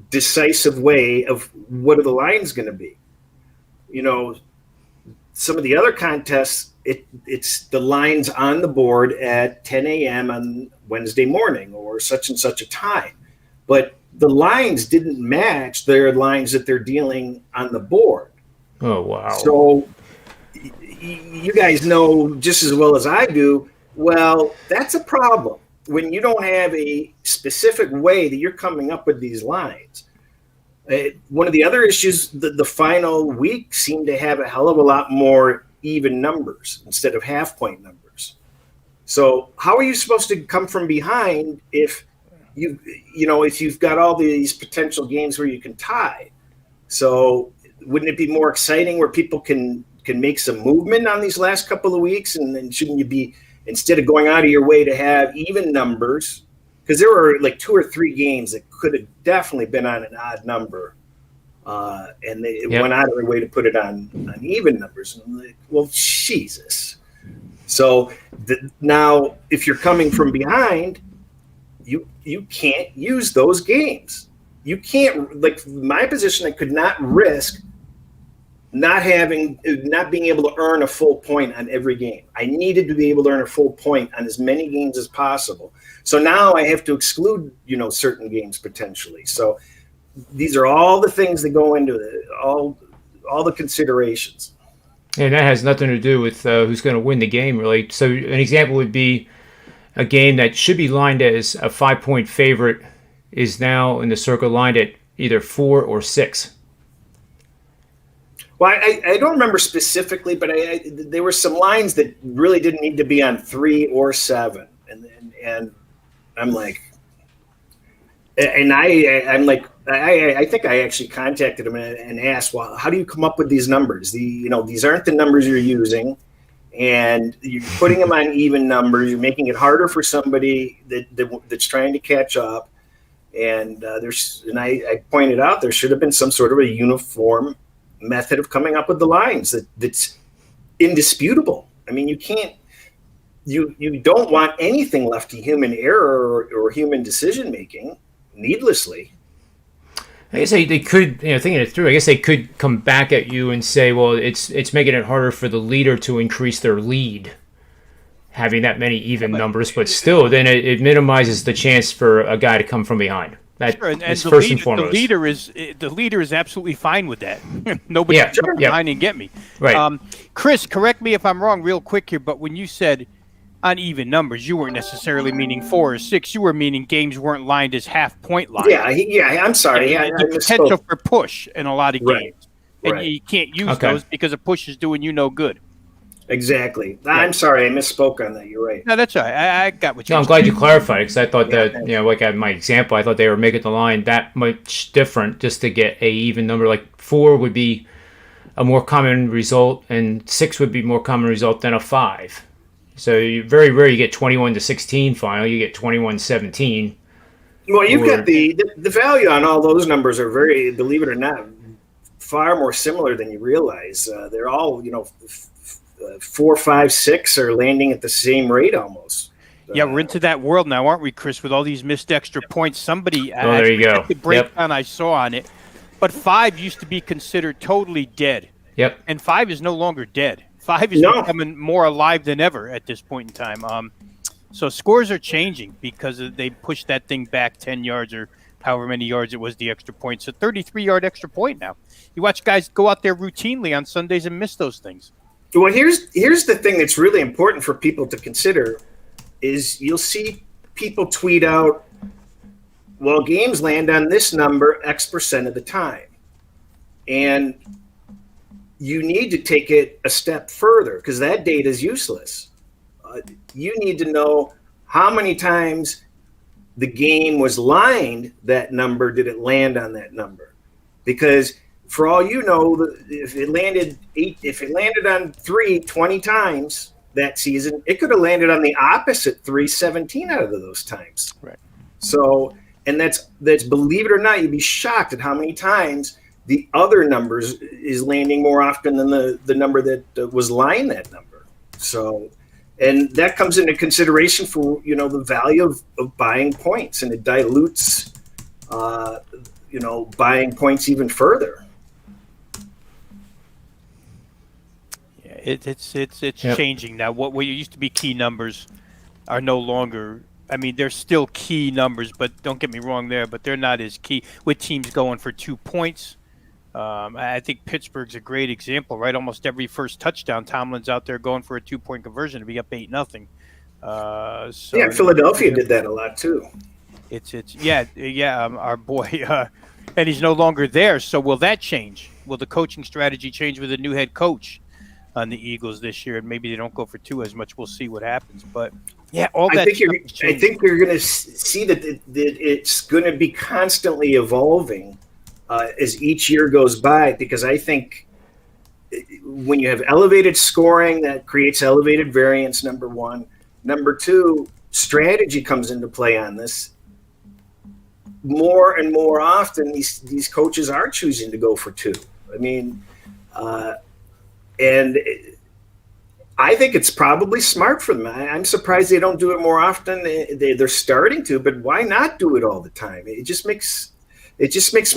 Speaker 4: decisive way of what are the lines going to be. Some of the other contests, it's the lines on the board at 10 a.m. on Wednesday morning or such and such a time. But the lines didn't match their lines that they're dealing on the board.
Speaker 1: Oh, wow.
Speaker 4: So you guys know just as well as I do, well, that's a problem when you don't have a specific way that you're coming up with these lines. One of the other issues, the final week seemed to have a hell of a lot more even numbers instead of half-point numbers. So how are you supposed to come from behind if you've got all these potential games where you can tie? So wouldn't it be more exciting where people can make some movement on these last couple of weeks? And then shouldn't you be, instead of going out of your way to have even numbers, because there were like 2 or 3 games that could have definitely been on an odd number, and they went out of their way to put it on even numbers. And I'm like, well, Jesus. So now if you're coming from behind, you can't use those games. You can't, like my position, I could not risk not being able to earn a full point on every game. I needed to be able to earn a full point on as many games as possible. So now I have to exclude, certain games potentially. So these are all the things that go into it, all the considerations.
Speaker 1: And that has nothing to do with who's going to win the game, really. So an example would be a game that should be lined as a 5-point favorite is now in the circle lined at either 4 or 6.
Speaker 4: Well, I don't remember specifically, but there were some lines that really didn't need to be on 3 or 7, and I'm like, and I'm like, I think I actually contacted him and asked, well, how do you come up with these numbers? These aren't the numbers you're using, and you're putting them on even numbers. You're making it harder for somebody that's trying to catch up. And I pointed out there should have been some sort of a uniform method of coming up with the lines that's indisputable. I mean, you don't want anything left to human error or human decision making needlessly.
Speaker 1: I guess they could, thinking it through, I guess they could come back at you and say, well, it's making it harder for the leader to increase their lead, having that many even numbers, but still, then it minimizes the chance for a guy to come from behind.
Speaker 2: Sure, and
Speaker 1: that's first and foremost.
Speaker 2: The leader is absolutely fine with that. Nobody can come behind and get me.
Speaker 1: Right.
Speaker 2: Chris, correct me if I'm wrong real quick here, but when you said uneven numbers, you weren't necessarily meaning 4 or 6. You were meaning games weren't lined as half-point lines.
Speaker 4: Yeah, I'm sorry.
Speaker 2: The potential for push in a lot of games. And
Speaker 4: Right.
Speaker 2: you can't use those because a push is doing you no good.
Speaker 4: Exactly. I'm sorry, I misspoke on that. You're right.
Speaker 2: No, that's all right. I got what you
Speaker 1: I'm glad you clarified, because I thought that, like at my example, I thought they were making the line that much different just to get a even number. Like 4 would be a more common result, and 6 would be more common result than a 5. So very rare you get 21-16 final. You get 21-17.
Speaker 4: Well, you've got the value on all those numbers are very, believe it or not, far more similar than you realize. They're all, 4, 5, 6 are landing at the same rate almost.
Speaker 2: Yeah, we're into that world now, aren't we, Chris? With all these missed extra points, somebody
Speaker 1: there you go.
Speaker 2: The breakdown I saw on it, but 5 used to be considered totally dead.
Speaker 1: Yep.
Speaker 2: And 5 is no longer dead. 5 is becoming more alive than ever at this point in time. So scores are changing because they pushed that thing back 10 yards or however many yards it was, the extra point. So 33-yard extra point now. You watch guys go out there routinely on Sundays and miss those things.
Speaker 4: Well, here's the thing that's really important for people to consider is you'll see people tweet out, well, games land on this number X% of the time. And you need to take it a step further because that data is useless. You need to know how many times the game was lined that number, did it land on that number? Because for all you know, if it landed on 3 20 times that season, it could have landed on the opposite 3 17 out of those times.
Speaker 2: Right.
Speaker 4: So, and that's believe it or not, you'd be shocked at how many times the other numbers is landing more often than the number that was lying that number. So, and that comes into consideration for the value of buying points, and it dilutes buying points even further.
Speaker 2: It's changing now. What used to be key numbers are no longer I mean, they're still key numbers, but don't get me wrong there, but they're not as key with teams going for 2 points. I think Pittsburgh's a great example, right? Almost every first touchdown, Tomlin's out there going for a 2-point conversion to be up 8-0.
Speaker 4: Yeah, Philadelphia did that a lot too.
Speaker 2: Our boy, and he's no longer there. So will that change? Will the coaching strategy change with a new head coach on the Eagles this year? And maybe they don't go for 2 as much. We'll see what happens. But yeah, I think
Speaker 4: you're going to see that it's going to be constantly evolving as each year goes by, because I think when you have elevated scoring, that creates elevated variance, number one. Number two, strategy comes into play on this. More and more often, these coaches are choosing to go for 2. I mean, and I think it's probably smart for them. I'm surprised they don't do it more often. They're starting to, but why not do it all the time? It just makes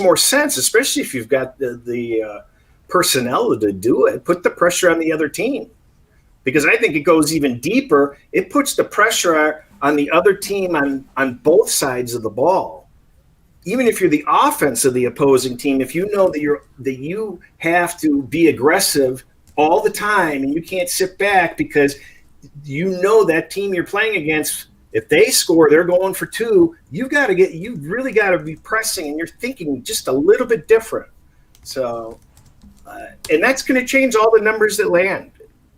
Speaker 4: more sense, especially if you've got the personnel to do it. Put the pressure on the other team, because I think it goes even deeper. It puts the pressure on the other team on both sides of the ball. Even if you're the offense of the opposing team, if you know that you have to be aggressive all the time and you can't sit back, because you know that team you're playing against, if they score, they're going for 2. You've really got to be pressing, and you're thinking just a little bit different. So, and that's going to change all the numbers that land.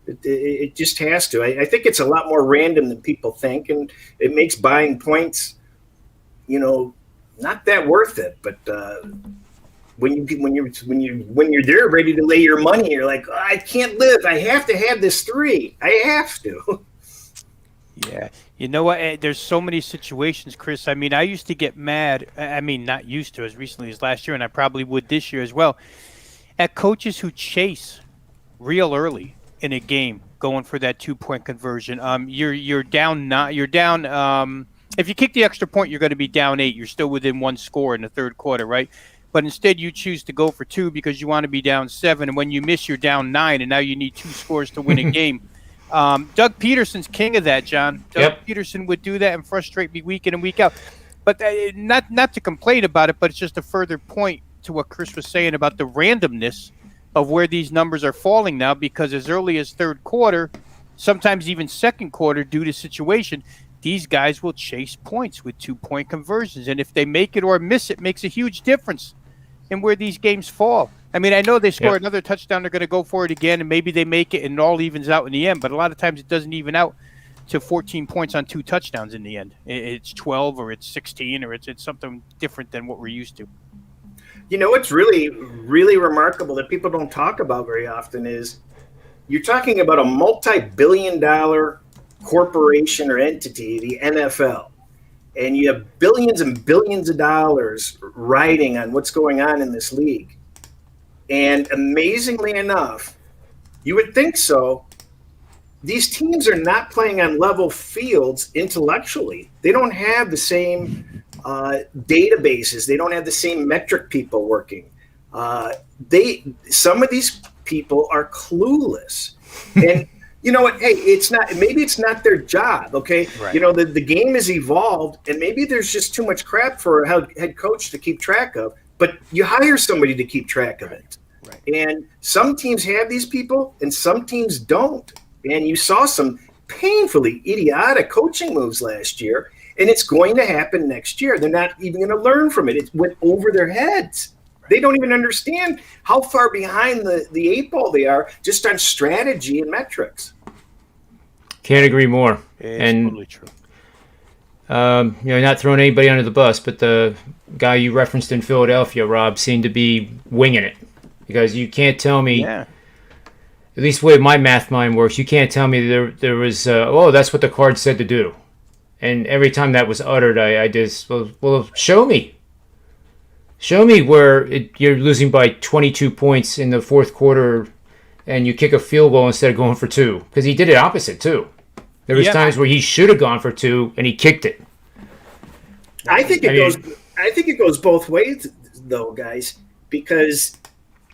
Speaker 4: It just has to. I think it's a lot more random than people think, and it makes buying points, not that worth it. But when you're there ready to lay your money, you're like, I can't live. I have to have this 3. I have to.
Speaker 2: Yeah. You know what? There's so many situations, Chris. I mean, I used to get mad. I mean, not used to as recently as last year, and I probably would this year as well, at coaches who chase real early in a game, going for that 2-point conversion. You're down. If you kick the extra point, you're going to be down 8. You're still within 1 score in the third quarter, right? But instead, you choose to go for 2 because you want to be down 7, and when you miss, you're down 9, and now you need 2 scores to win a game. Doug Peterson's king of that, John. Doug Peterson would do that and frustrate me week in and week out. But not to complain about it, but it's just a further point to what Chris was saying about the randomness of where these numbers are falling now, because as early as third quarter, sometimes even second quarter, due to situation, these guys will chase points with 2-point conversions. And if they make it or miss it, makes a huge difference in where these games fall. I mean, I know they score another touchdown, they're going to go for it again, and maybe they make it and it all evens out in the end. But a lot of times it doesn't even out to 14 points on 2 touchdowns in the end. It's 12 or it's 16 or it's something different than what we're used to.
Speaker 4: What's really, really remarkable that people don't talk about very often is you're talking about a multi-billion-dollar corporation or entity, the NFL, and you have billions and billions of dollars riding on what's going on in this league. And amazingly enough, you would think so, these teams are not playing on level fields intellectually. They don't have the same databases. They don't have the same metric people working. Some of these people are clueless. And you know what? Hey, maybe it's not their job. Okay. Right. The game has evolved, and maybe there's just too much crap for a head coach to keep track of, but you hire somebody to keep track of it. Right. And some teams have these people and some teams don't. And you saw some painfully idiotic coaching moves last year, and it's going to happen next year. They're not even going to learn from it. It went over their heads. They don't even understand how far behind the 8 ball they are just on strategy and metrics.
Speaker 1: Can't agree more.
Speaker 2: It's totally true.
Speaker 1: Not throwing anybody under the bus, but the guy you referenced in Philadelphia, Rob, seemed to be winging it, because you can't tell me, at least the way my math mind works, you can't tell me there was, that's what the card said to do. And every time that was uttered, I just, well, show me. Show me where you're losing by 22 points in the fourth quarter and you kick a field goal instead of going for 2. Because he did it opposite, too. There was times where he should have gone for 2 and he kicked it.
Speaker 4: I think it goes both ways, though, guys, because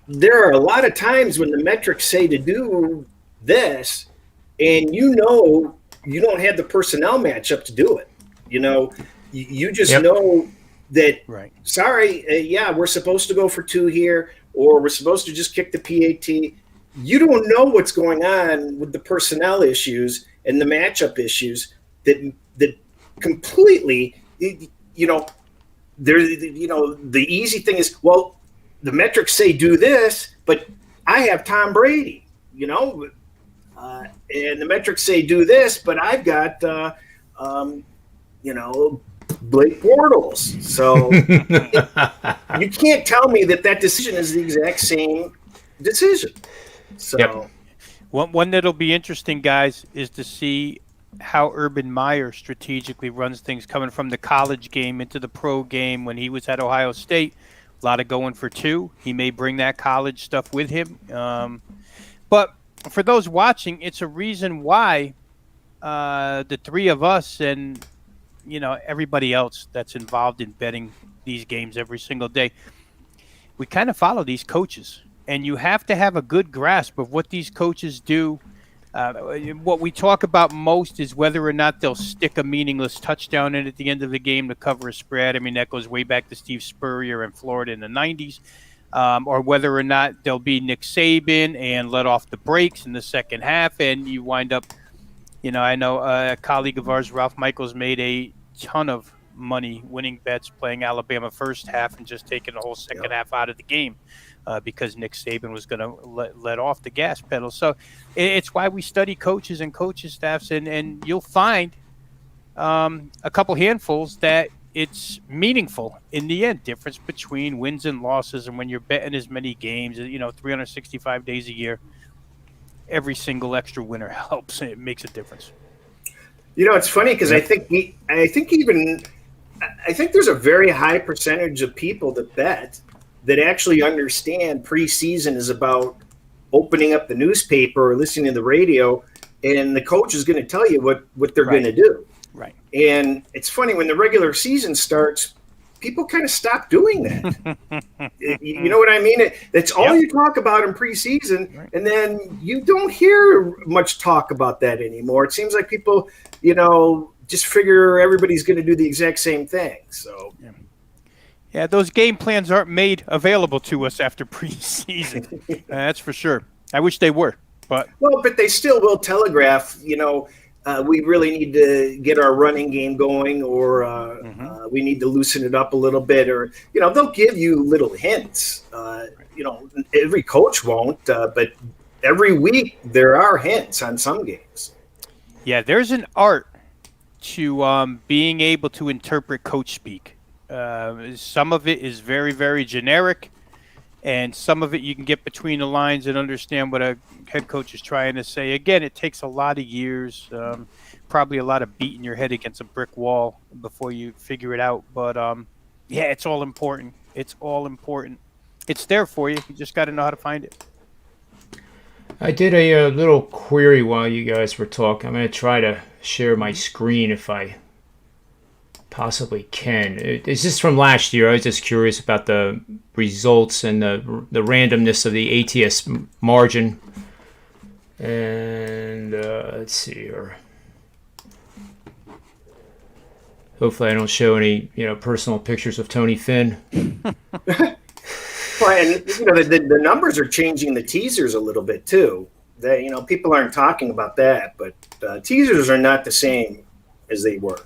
Speaker 4: there are a lot of times when the metrics say to do this, and you don't have the personnel matchup to do it. You know, you just
Speaker 1: Yep.
Speaker 4: know that.
Speaker 2: Right.
Speaker 4: Sorry, yeah, we're supposed to go for 2 here, or we're supposed to just kick the PAT. You don't know what's going on with the personnel issues and the matchup issues that completely, you know, there. You know, the easy thing is, well, the metrics say do this, but I have Tom Brady. You know, and the metrics say do this, but I've got, you know, Blake Bortles. So you can't tell me that decision is the exact same decision. So
Speaker 1: Yep.
Speaker 2: One that'll be interesting, guys, is to see how Urban Meyer strategically runs things coming from the college game into the pro game. When he was at Ohio State, a lot of going for 2. He may bring that college stuff with him. But for those watching, it's a reason why the 3 of us and everybody else that's involved in betting these games every single day, we kind of follow these coaches, and you have to have a good grasp of what these coaches do. What we talk about most is whether or not they'll stick a meaningless touchdown in at the end of the game to cover a spread. I mean, that goes way back to Steve Spurrier in Florida in the 90s. Or whether or not they'll be Nick Saban and let off the brakes in the second half, and you wind up, I know a colleague of ours, Ralph Michaels, made a ton of money winning bets playing Alabama first half and just taking the whole second half out of the game because Nick Saban was going to let off the gas pedal. So it's why we study coaches and coaches staffs, and you'll find a couple handfuls that it's meaningful in the end, difference between wins and losses. And when you're betting as many games, 365 days a year, every single extra winner helps, and it makes a difference.
Speaker 4: it's funny because I think there's a very high percentage of people that bet that actually understand preseason is about opening up the newspaper or listening to the radio, and the coach is going to tell you what they're going to do.
Speaker 2: Right.
Speaker 4: And it's funny, when the regular season starts, people kind of stop doing that. You know what I mean? That's all you talk about in preseason, right. And then you don't hear much talk about that anymore. It seems like people, just figure everybody's going to do the exact same thing. So,
Speaker 2: yeah, those game plans aren't made available to us after preseason. That's for sure. I wish they were, but
Speaker 4: they still will telegraph. We really need to get our running game going, or we need to loosen it up a little bit, or they'll give you little hints. Every coach won't, but every week there are hints on some games.
Speaker 2: Yeah, there's an art to being able to interpret coach speak. Some of it is very, very generic, and some of it you can get between the lines and understand what a head coach is trying to say. Again, it takes a lot of years, probably a lot of beating your head against a brick wall before you figure it out. But, it's all important. It's all important. It's there for you. You just got to know how to find it.
Speaker 1: I did a little query while you guys were talking. I'm going to try to share my screen if I possibly can. It's just from last year. I was just curious about the results and the randomness of the ATS margin. And let's see here. Hopefully I don't show any personal pictures of Tony Finn.
Speaker 4: Well, and the numbers are changing the teasers a little bit too. That people aren't talking about that, but teasers are not the same as they were.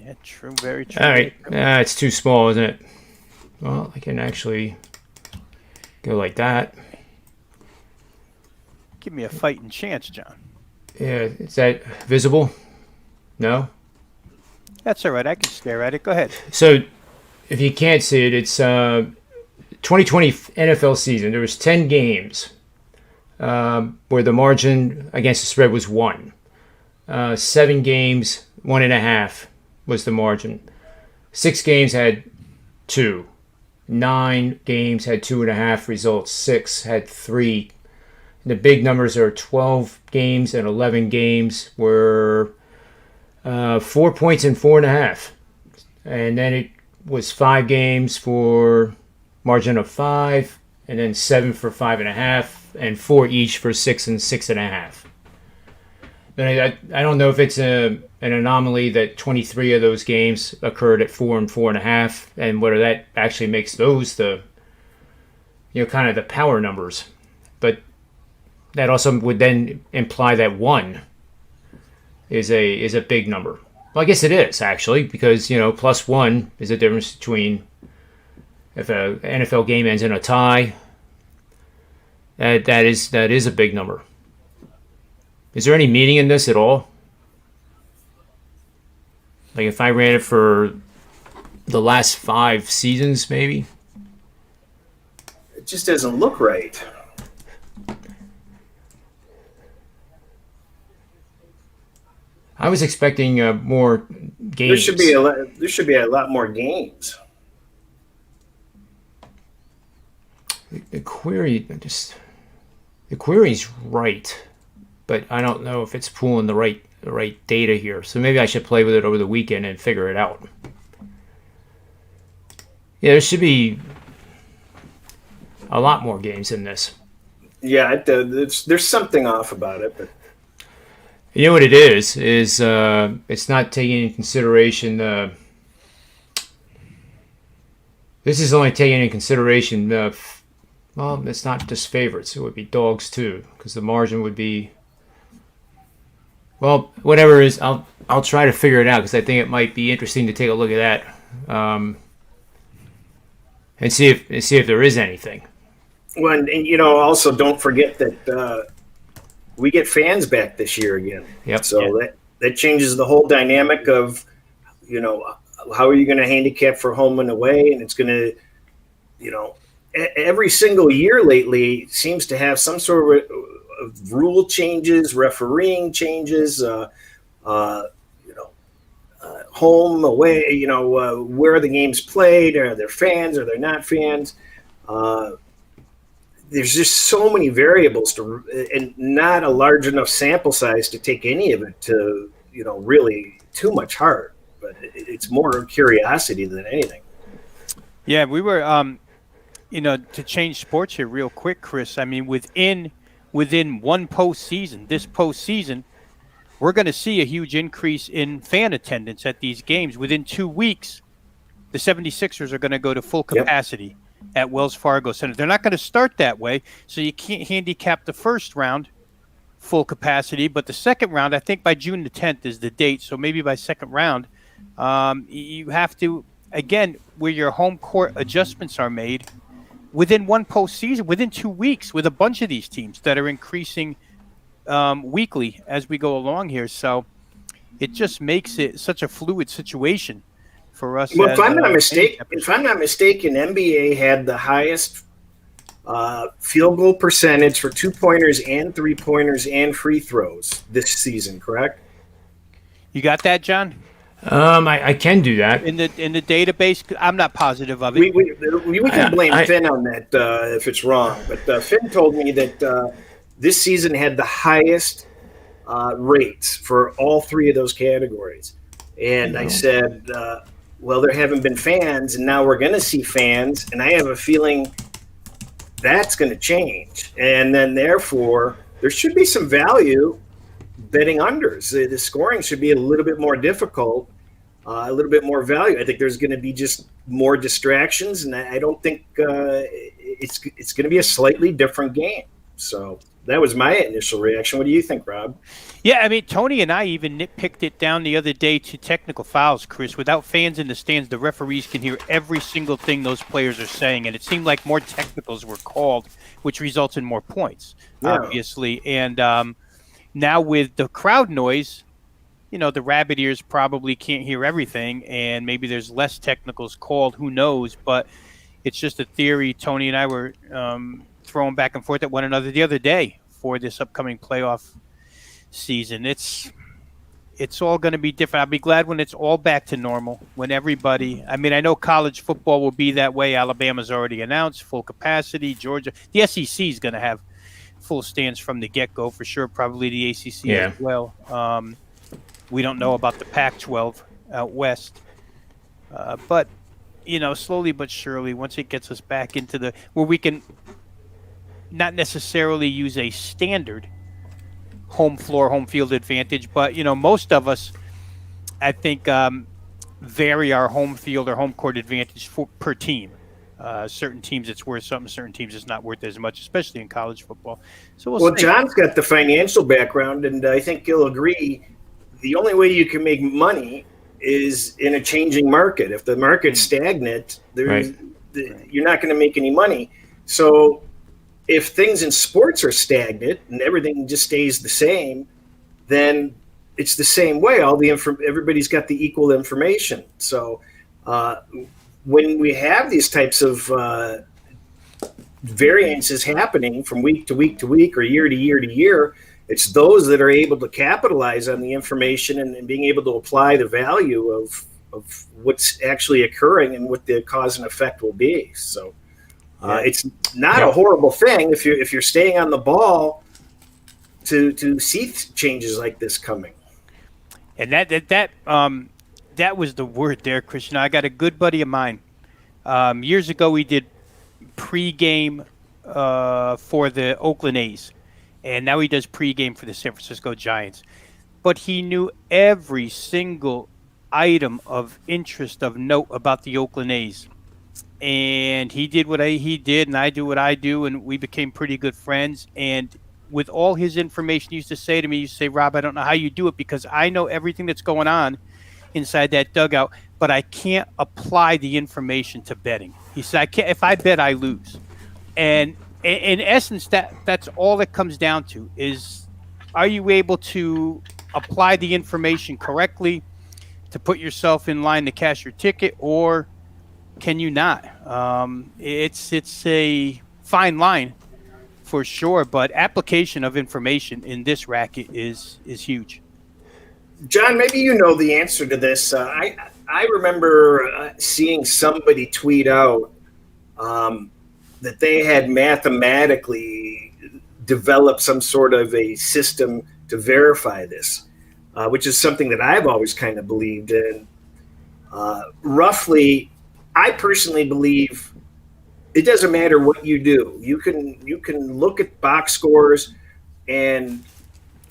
Speaker 2: Yeah, true, very true.
Speaker 1: All right, it's too small, isn't it? Well, I can actually go like that.
Speaker 2: Give me a fighting chance, John.
Speaker 1: Yeah, is that visible? No?
Speaker 2: That's all right. I can stare at it. Go ahead.
Speaker 1: So, if you can't see it, it's 2020 NFL season. There was 10 games where the margin against the spread was 1. 7 games, 1.5 was the margin. 6 games had 2. 9 games had 2.5 results. 6 had 3. The big numbers are 12 games and 11 games were 4 points and 4.5. And then it was 5 games for margin of 5, and then 7 for 5.5, and 4 each for 6 and 6.5. I don't know if it's an anomaly that 23 of those games occurred at 4 and 4.5, and whether that actually makes those the kind of the power numbers. But that also would then imply that 1 is a big number. Well, I guess it is actually, because +1 is the difference between if an NFL game ends in a tie. That is a big number. Is there any meaning in this at all? Like if I ran it for the last 5 seasons, maybe?
Speaker 4: It just doesn't look right.
Speaker 1: I was expecting more games.
Speaker 4: There should be a lot more games.
Speaker 1: The query's right, but I don't know if it's pulling the right data here. So maybe I should play with it over the weekend and figure it out. Yeah, there should be a lot more games in this.
Speaker 4: Yeah, there's something off about it, but
Speaker 1: you know what it is it's not taking into consideration. This is only taking into consideration. Well, it's not just favorites. It would be dogs too, because the margin would be. Well, whatever it is, I'll try to figure it out, because I think it might be interesting to take a look at that, and see if there is anything.
Speaker 4: Well, and also don't forget that we get fans back this year again.
Speaker 1: Yep.
Speaker 4: So that changes the whole dynamic of, how are you going to handicap for home and away, and it's going to, every single year lately seems to have some sort of rule changes, refereeing changes, home, away, where are the games played? Are there fans? Are there not fans? There's just so many variables and not a large enough sample size to take any of it to, really too much heart. But it's more curiosity than anything.
Speaker 2: Yeah, we were, to change sports here real quick, Chris. I mean, within one postseason, this postseason, we're going to see a huge increase in fan attendance at these games. Within 2 weeks, the 76ers are going to go to full capacity at Wells Fargo Center. They're not going to start that way, so you can't handicap the first round full capacity, but the second round, I think by June the 10th is the date, so maybe by second round, you have to, again, where your home court adjustments are made, within one postseason, within 2 weeks, with a bunch of these teams that are increasing weekly as we go along here. So it just makes it such a fluid situation for us.
Speaker 4: Well, if I'm not mistaken, NBA had the highest field goal percentage for 2-pointers and 3-pointers and free throws this season, correct?
Speaker 2: You got that, John?
Speaker 1: I can do that
Speaker 2: in the database. I'm not positive of it.
Speaker 4: We can blame Finn on that if it's wrong, but Finn told me that this season had the highest rates for all 3 of those categories, and I said, well, there haven't been fans, and now we're going to see fans, and I have a feeling that's going to change, and then therefore there should be some value betting unders. The scoring should be a little bit more difficult, a little bit more value. I think there's going to be just more distractions, and I don't think it's going to be a slightly different game. So that was my initial reaction. What do you think, Rob?
Speaker 2: Yeah, I mean, Tony and I even nitpicked it down the other day to technical fouls, Chris. Without fans in the stands, the referees can hear every single thing those players are saying, and it seemed like more technicals were called, which results in more points, obviously. And now with the crowd noise, the rabbit ears probably can't hear everything, and maybe there's less technicals called. Who knows? But it's just a theory Tony and I were throwing back and forth at one another the other day for this upcoming playoff season. It's all going to be different. I'll be glad when it's all back to normal, when everybody, I mean, I know college football will be that way. Alabama's already announced full capacity. Georgia, the SEC is going to have full stands from the get-go for sure, probably the ACC as well. We don't know about the Pac-12 out west. But, slowly but surely, once it gets us back into where we can not necessarily use a standard, home field advantage. But most of us, I think, vary our home field or home court advantage per team. Certain teams it's worth something, certain teams it's not worth as much, especially in college football. So we'll see.
Speaker 4: John's got the financial background, and I think he'll agree. The only way you can make money is in a changing market. If the market's stagnant, you're not going to make any money. So if things in sports are stagnant and everything just stays the same, then it's the same way. Everybody's got the equal information. So when we have these types of variances happening from week to week to week or year to year to year, it's those that are able to capitalize on the information and being able to apply the value of what's actually occurring and what the cause and effect will be. So it's not a horrible thing if you're staying on the ball to see changes like this coming.
Speaker 2: And that was the word there, Christian. I got a good buddy of mine. Years ago, we did pregame for the Oakland A's, and now he does pregame for the San Francisco Giants. But he knew every single item of interest, of note about the Oakland A's. And he did what he did, and I do what I do, and we became pretty good friends. And with all his information, he used to say to me, Rob, I don't know how you do it because I know everything that's going on inside that dugout, but I can't apply the information to betting. He said, I can't. If I bet, I lose. And in essence, that's all it comes down to is, are you able to apply the information correctly to put yourself in line to cash your ticket, or can you not? It's a fine line for sure, but application of information in this racket is huge.
Speaker 4: John, maybe you know the answer to this. I remember seeing somebody tweet out that they had mathematically developed some sort of a system to verify this, which is something that I've always kind of believed in. Roughly, I personally believe it doesn't matter what you do. You can look at box scores, and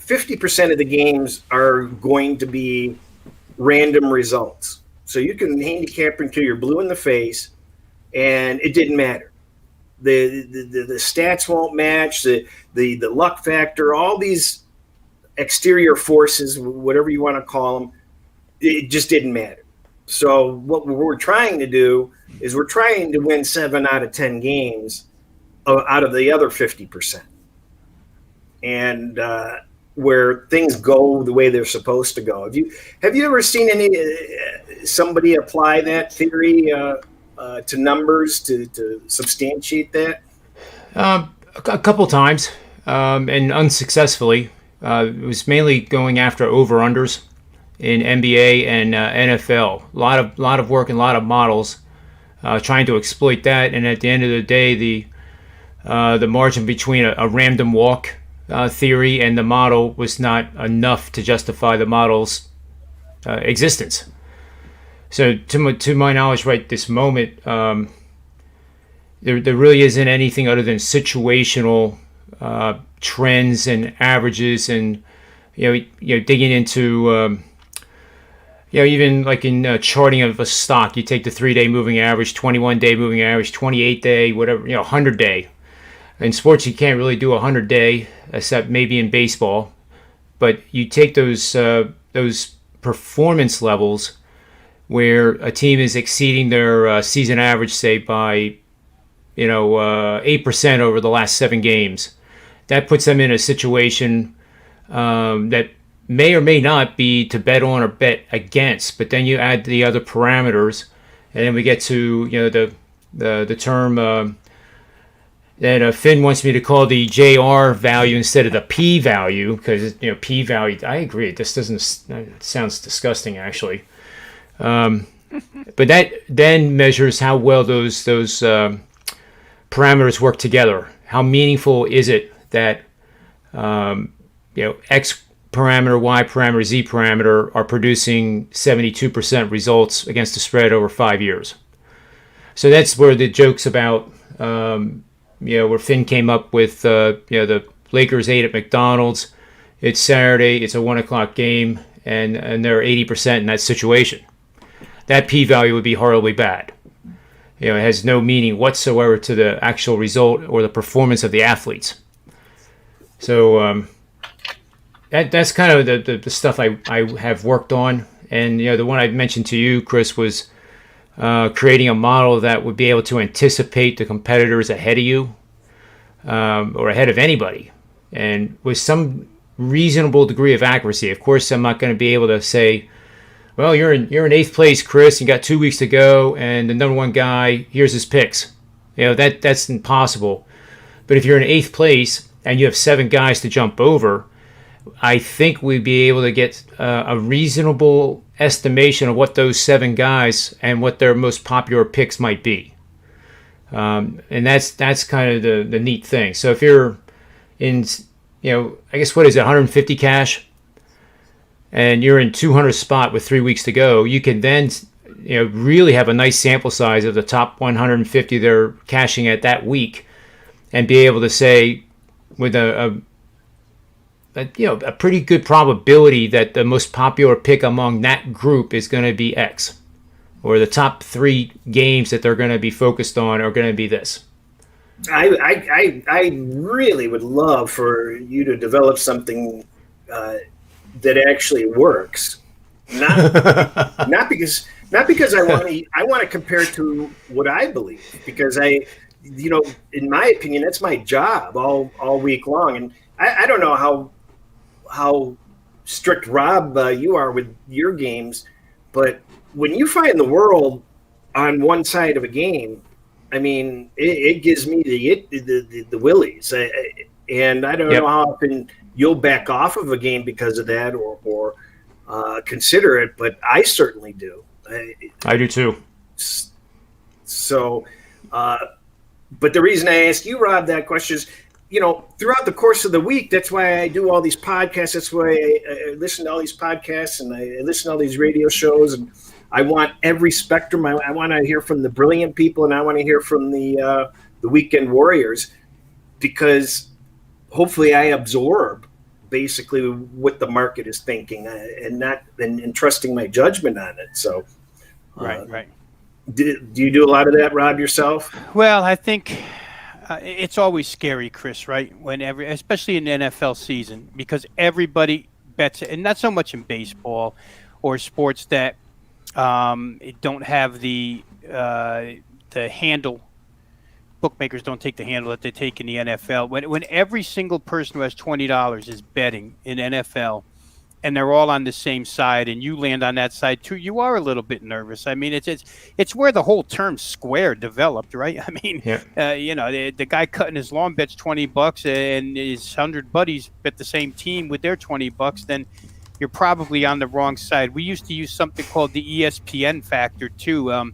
Speaker 4: 50% of the games are going to be random results. So you can handicap until you're blue in the face, and it didn't matter. The stats won't match, the luck factor, all these exterior forces, whatever you want to call them, it just didn't matter. So what we're trying to do is we're trying to win 7 out of 10 games out of the other 50%. And where things go the way they're supposed to go. Have you ever seen somebody apply that theory to numbers to substantiate that?
Speaker 1: A couple times, and unsuccessfully. It was mainly going after over-unders in NBA and NFL. A lot of work and a lot of models trying to exploit that. And at the end of the day, the margin between a random walk theory and the model was not enough to justify the model's existence. So to my knowledge right this moment, there really isn't anything other than situational trends and averages, and digging into even like in charting of a stock, you take the 3-day moving average, 21-day moving average, 28-day, whatever, 100-day. In sports, you can't really do 100-day, except maybe in baseball. But you take those performance levels where a team is exceeding their season average, say by 8% over the last 7 games. That puts them in a situation that may or may not be to bet on or bet against. But then you add the other parameters, and then we get to the term that Finn wants me to call the JR value instead of the P value, because P value. I agree. This it sounds disgusting actually. But that then measures how well those parameters work together. How meaningful is it that X parameter, Y parameter, Z parameter are producing 72% results against the spread over 5 years? So that's where the joke's about. Where Finn came up with the Lakers ate at McDonald's, it's Saturday, it's a 1 o'clock game, and they're 80% in that situation. That p-value would be horribly bad. It has no meaning whatsoever to the actual result or the performance of the athletes. So that's kind of the stuff I have worked on. And the one I mentioned to you, Chris, was creating a model that would be able to anticipate the competitors ahead of you or ahead of anybody, and with some reasonable degree of accuracy. Of course, I'm not going to be able to say, well, you're in 8th place, Chris. You got 2 weeks to go, and the number one guy, here's his picks. That's impossible. But if you're in 8th place and you have 7 guys to jump over, I think we'd be able to get a reasonable estimation of what those 7 guys and what their most popular picks might be. And that's kind of the neat thing. So if you're in, I guess, what is it, 150 cash, and you're in 200 spot with 3 weeks to go, you can then really have a nice sample size of the top 150 they're cashing at that week, and be able to say with a pretty good probability that the most popular pick among that group is going to be X, or the top 3 games that they're going to be focused on are going to be this.
Speaker 4: I really would love for you to develop something that actually works, not because I want to compare to what I believe, because in my opinion, that's my job all week long, and I don't know how strict, Rob, you are with your games, but when you find the world on one side of a game, I mean, it gives me the willies, and I don't know how often you'll back off of a game because of that, or consider it, but I certainly do.
Speaker 1: I do too.
Speaker 4: So, but the reason I ask you, Rob, that question is, throughout the course of the week, that's why I do all these podcasts. That's why I listen to all these podcasts, and I listen to all these radio shows, and I want every spectrum. I want to hear from the brilliant people, and I want to hear from the weekend warriors, because hopefully I absorb basically what the market is thinking, and trusting my judgment on it. So,
Speaker 2: right.
Speaker 4: Do you do a lot of that, Rob, yourself?
Speaker 2: Well, I think it's always scary, Chris, right? Especially in the NFL season, because everybody bets, and not so much in baseball or sports that don't have the handle. Bookmakers don't take the handle that they take in the NFL. When every single person who has $20 is betting in NFL, and they're all on the same side, and you land on that side too, you are a little bit nervous. I mean, it's where the whole term square developed, right? I mean, the guy cutting his lawn bets $20, and his 100 buddies bet the same team with their $20. Then you're probably on the wrong side. We used to use something called the ESPN factor too.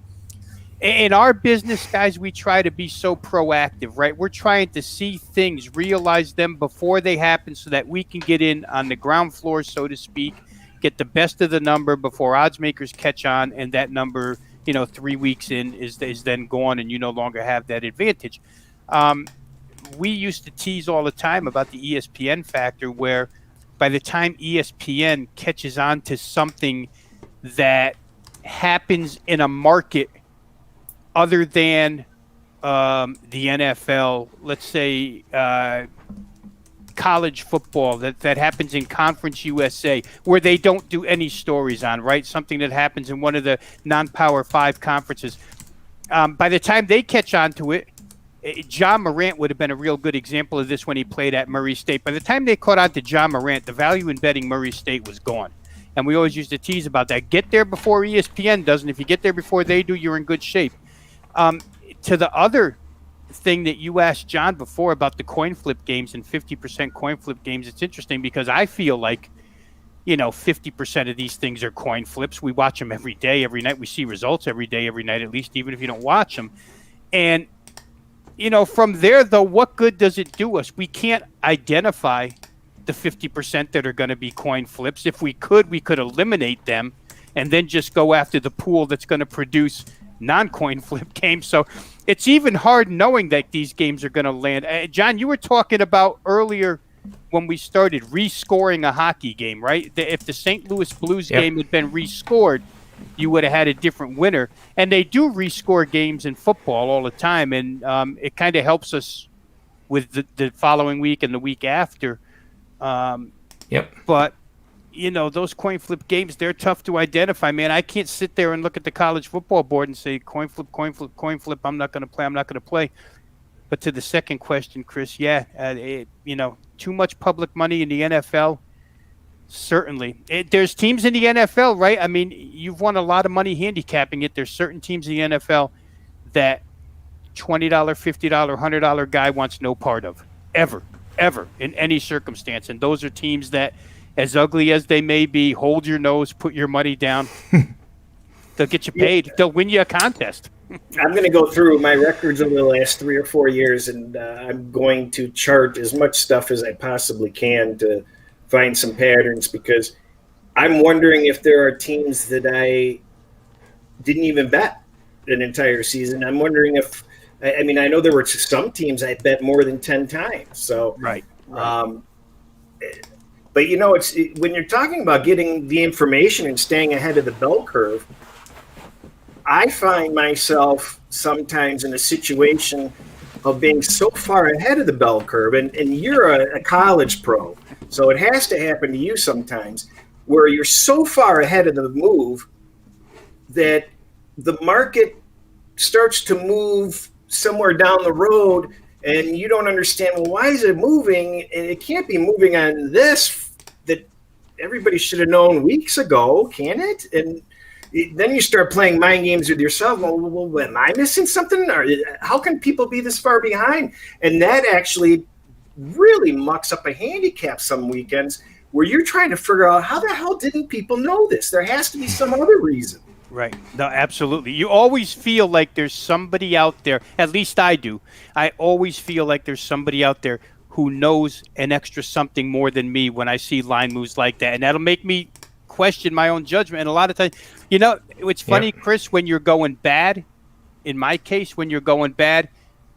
Speaker 2: In our business, guys, we try to be so proactive, right? We're trying to see things, realize them before they happen, so that we can get in on the ground floor, so to speak, get the best of the number before odds makers catch on, and that number, 3 weeks in is then gone, and you no longer have that advantage. We used to tease all the time about the ESPN factor, where by the time ESPN catches on to something that happens in a market other than the NFL, let's say college football that happens in Conference USA, where they don't do any stories on, right? Something that happens in one of the non-Power 5 conferences. By the time they catch on to it, John Morant would have been a real good example of this when he played at Murray State. By the time they caught on to John Morant, the value in betting Murray State was gone. And we always used to tease about that. Get there before ESPN does, and if you get there before they do, you're in good shape. To the other thing that you asked John before about the coin flip games and 50% coin flip games, it's interesting because I feel like, 50% of these things are coin flips. We watch them every day, every night. We see results every day, every night, at least, even if you don't watch them. And, from there, though, what good does it do us? We can't identify the 50% that are going to be coin flips. If we could eliminate them and then just go after the pool that's going to produce non-coin flip games. So it's even hard knowing that these games are going to land. John, you were talking about earlier when we started rescoring a hockey game, right? If the St. Louis Blues
Speaker 1: Yep.
Speaker 2: game had been rescored, you would have had a different winner. And they do rescore games in football all the time, and it kind of helps us with the following week and the week after.
Speaker 1: Yep.
Speaker 2: But those coin flip games, they're tough to identify, man. I can't sit there and look at the college football board and say, coin flip, coin flip, coin flip, I'm not going to play. But to the second question, Chris, too much public money in the NFL, certainly. There's teams in the NFL, right? I mean, you've won a lot of money handicapping it. There's certain teams in the NFL that $20, $50, $100 guy wants no part of, ever, in any circumstance. And those are teams that, as ugly as they may be, hold your nose, put your money down. They'll get you paid. They'll win you a contest.
Speaker 4: I'm going to go through my records over the last 3 or 4 years, and I'm going to chart as much stuff as I possibly can to find some patterns, because I'm wondering if there are teams that I didn't even bet an entire season. I'm wondering if – I mean, I know there were some teams I bet more than 10 times. So,
Speaker 2: right.
Speaker 4: But, it's when you're talking about getting the information and staying ahead of the bell curve, I find myself sometimes in a situation of being so far ahead of the bell curve, and you're a college pro, so it has to happen to you sometimes, where you're so far ahead of the move that the market starts to move somewhere down the road, and you don't understand, well, why is it moving? And it can't be moving on this that everybody should have known weeks ago, can it? And then you start playing mind games with yourself. Well, am I missing something? Or how can people be this far behind? And that actually really mucks up a handicap some weekends, where you're trying to figure out, how the hell didn't people know this? There has to be some other reason.
Speaker 2: Right. No, absolutely. You always feel like there's somebody out there, at least I do. I always feel like there's somebody out there who knows an extra something more than me when I see line moves like that. And that'll make me question my own judgment. And a lot of times, it's funny, Chris, when you're going bad, in my case, when you're going bad,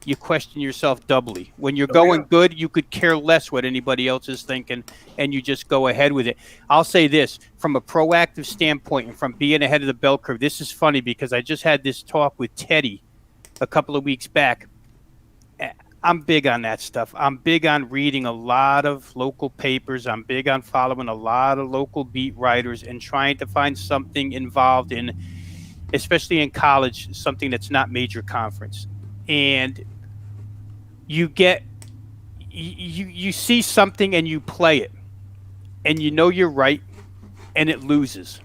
Speaker 2: you question yourself doubly. When you're going good, you could care less what anybody else is thinking, and you just go ahead with it. I'll say this, from a proactive standpoint and from being ahead of the bell curve, this is funny because I just had this talk with Teddy a couple of weeks back. I'm big on that stuff. I'm big on reading a lot of local papers. I'm big on following a lot of local beat writers and trying to find something involved in, especially in college, something that's not major conference. And you see something and you play it, and you're right, and it loses.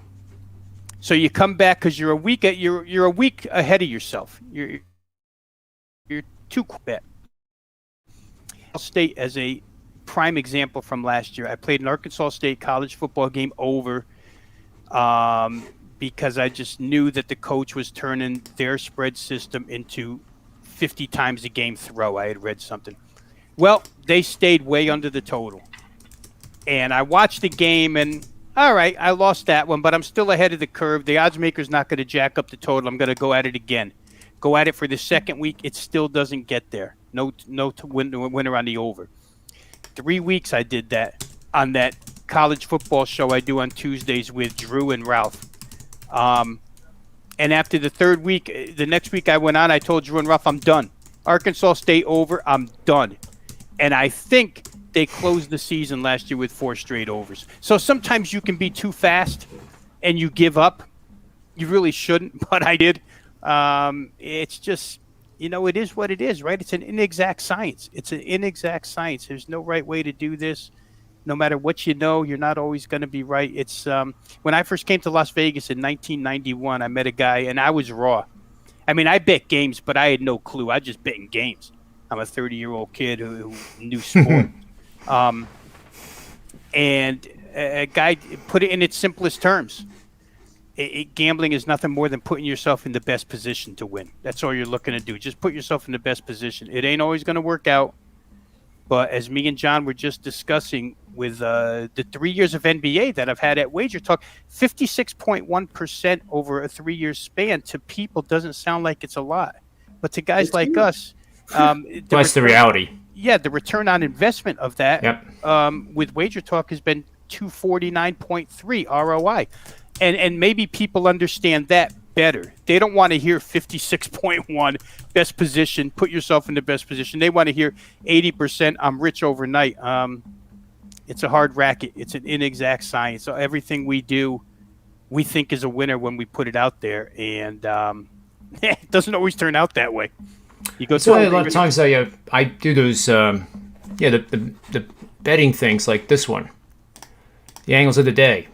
Speaker 2: So you come back because you're a week ahead of yourself. You're too bet. State as a prime example from last year. I played an Arkansas State college football game over because I just knew that the coach was turning their spread system into 50 times a game throw. I had read something. Well, they stayed way under the total. And I watched the game, and all right, I lost that one, but I'm still ahead of the curve. The odds maker's not going to jack up the total. I'm going to go at it again. Go at it for the second week. It still doesn't get there. No winner on the over. 3 weeks I did that on that college football show I do on Tuesdays with Drew and Ralph. And after the third week, the next week I went on, I told Drew and Ralph, I'm done. Arkansas State over, I'm done. And I think they closed the season last year with 4 straight overs. So sometimes you can be too fast and you give up. You really shouldn't, but I did. It's just, it is what it is, right? It's an inexact science. There's no right way to do this. No matter what you're not always going to be right. It's when I first came to Las Vegas in 1991, I met a guy, and I was raw. I mean, I bet games, but I had no clue. I just betting games. I'm a 30-year-old kid who knew sport. And a guy put it in its simplest terms. Gambling is nothing more than putting yourself in the best position to win. That's all you're looking to do. Just put yourself in the best position. It ain't always going to work out. But as me and John were just discussing with the 3 years of NBA that I've had at Wager Talk, 56.1% over a 3-year span to people doesn't sound like it's a lot. But to guys like us,
Speaker 1: that's the reality.
Speaker 2: Yeah, the return on investment of that with Wager Talk has been 249.3 ROI. And maybe people understand that better. They don't want to hear 56.1 best position, put yourself in the best position. They want to hear 80%, I'm rich overnight. It's a hard racket. It's an inexact science. So everything we do, we think is a winner when we put it out there. And it doesn't always turn out that way. You go
Speaker 1: so a lot of times I do those, the betting things like this one, the angles of the day.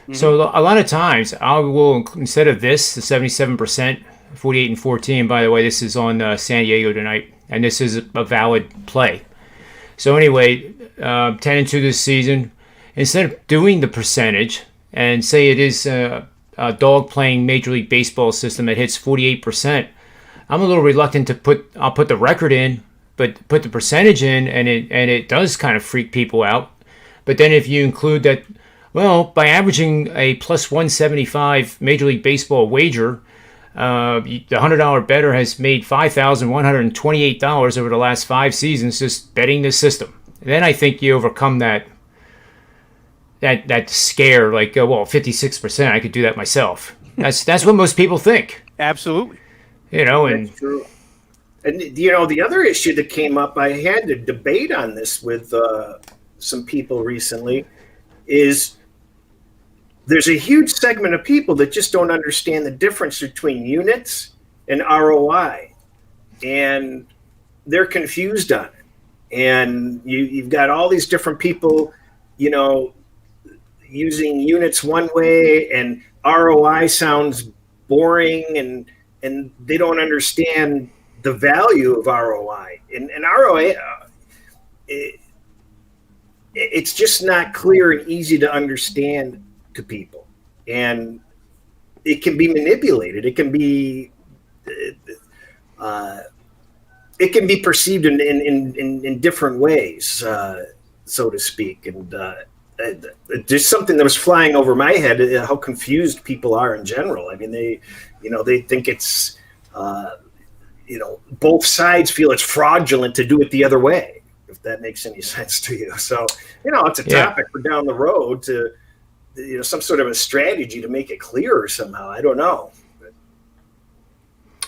Speaker 1: Mm-hmm. So a lot of times I will, instead of this, the 77%, 48 and 14, by the way, this is on San Diego tonight, and this is a valid play. So anyway, 10 and 2 this season, instead of doing the percentage, and say it is a dog playing Major League Baseball system that hits 48%, I'm a little reluctant to I'll put the record in, but put the percentage in, and it does kind of freak people out. But then if you include that, well, by averaging a plus 175 Major League Baseball wager, the $100 bettor has made $5,128 over the last 5 seasons just betting this system. And then I think you overcome that scare, like, well, 56%, I could do that myself. That's what most people think.
Speaker 2: Absolutely.
Speaker 1: And
Speaker 4: that's true. And the other issue that came up, I had a debate on this with some people recently, is there's a huge segment of people that just don't understand the difference between units and ROI, and they're confused on it. And you've got all these different people, using units one way, and ROI sounds boring, and they don't understand the value of ROI. And ROI, it's just not clear and easy to understand to people, and it can be manipulated. It can be perceived in different ways, so to speak. And there's something that was flying over my head, how confused people are in general. I mean, they think it's both sides feel it's fraudulent to do it the other way, if that makes any sense to you. So it's a topic for down the road, to some sort of a strategy to make it clearer somehow. I don't know.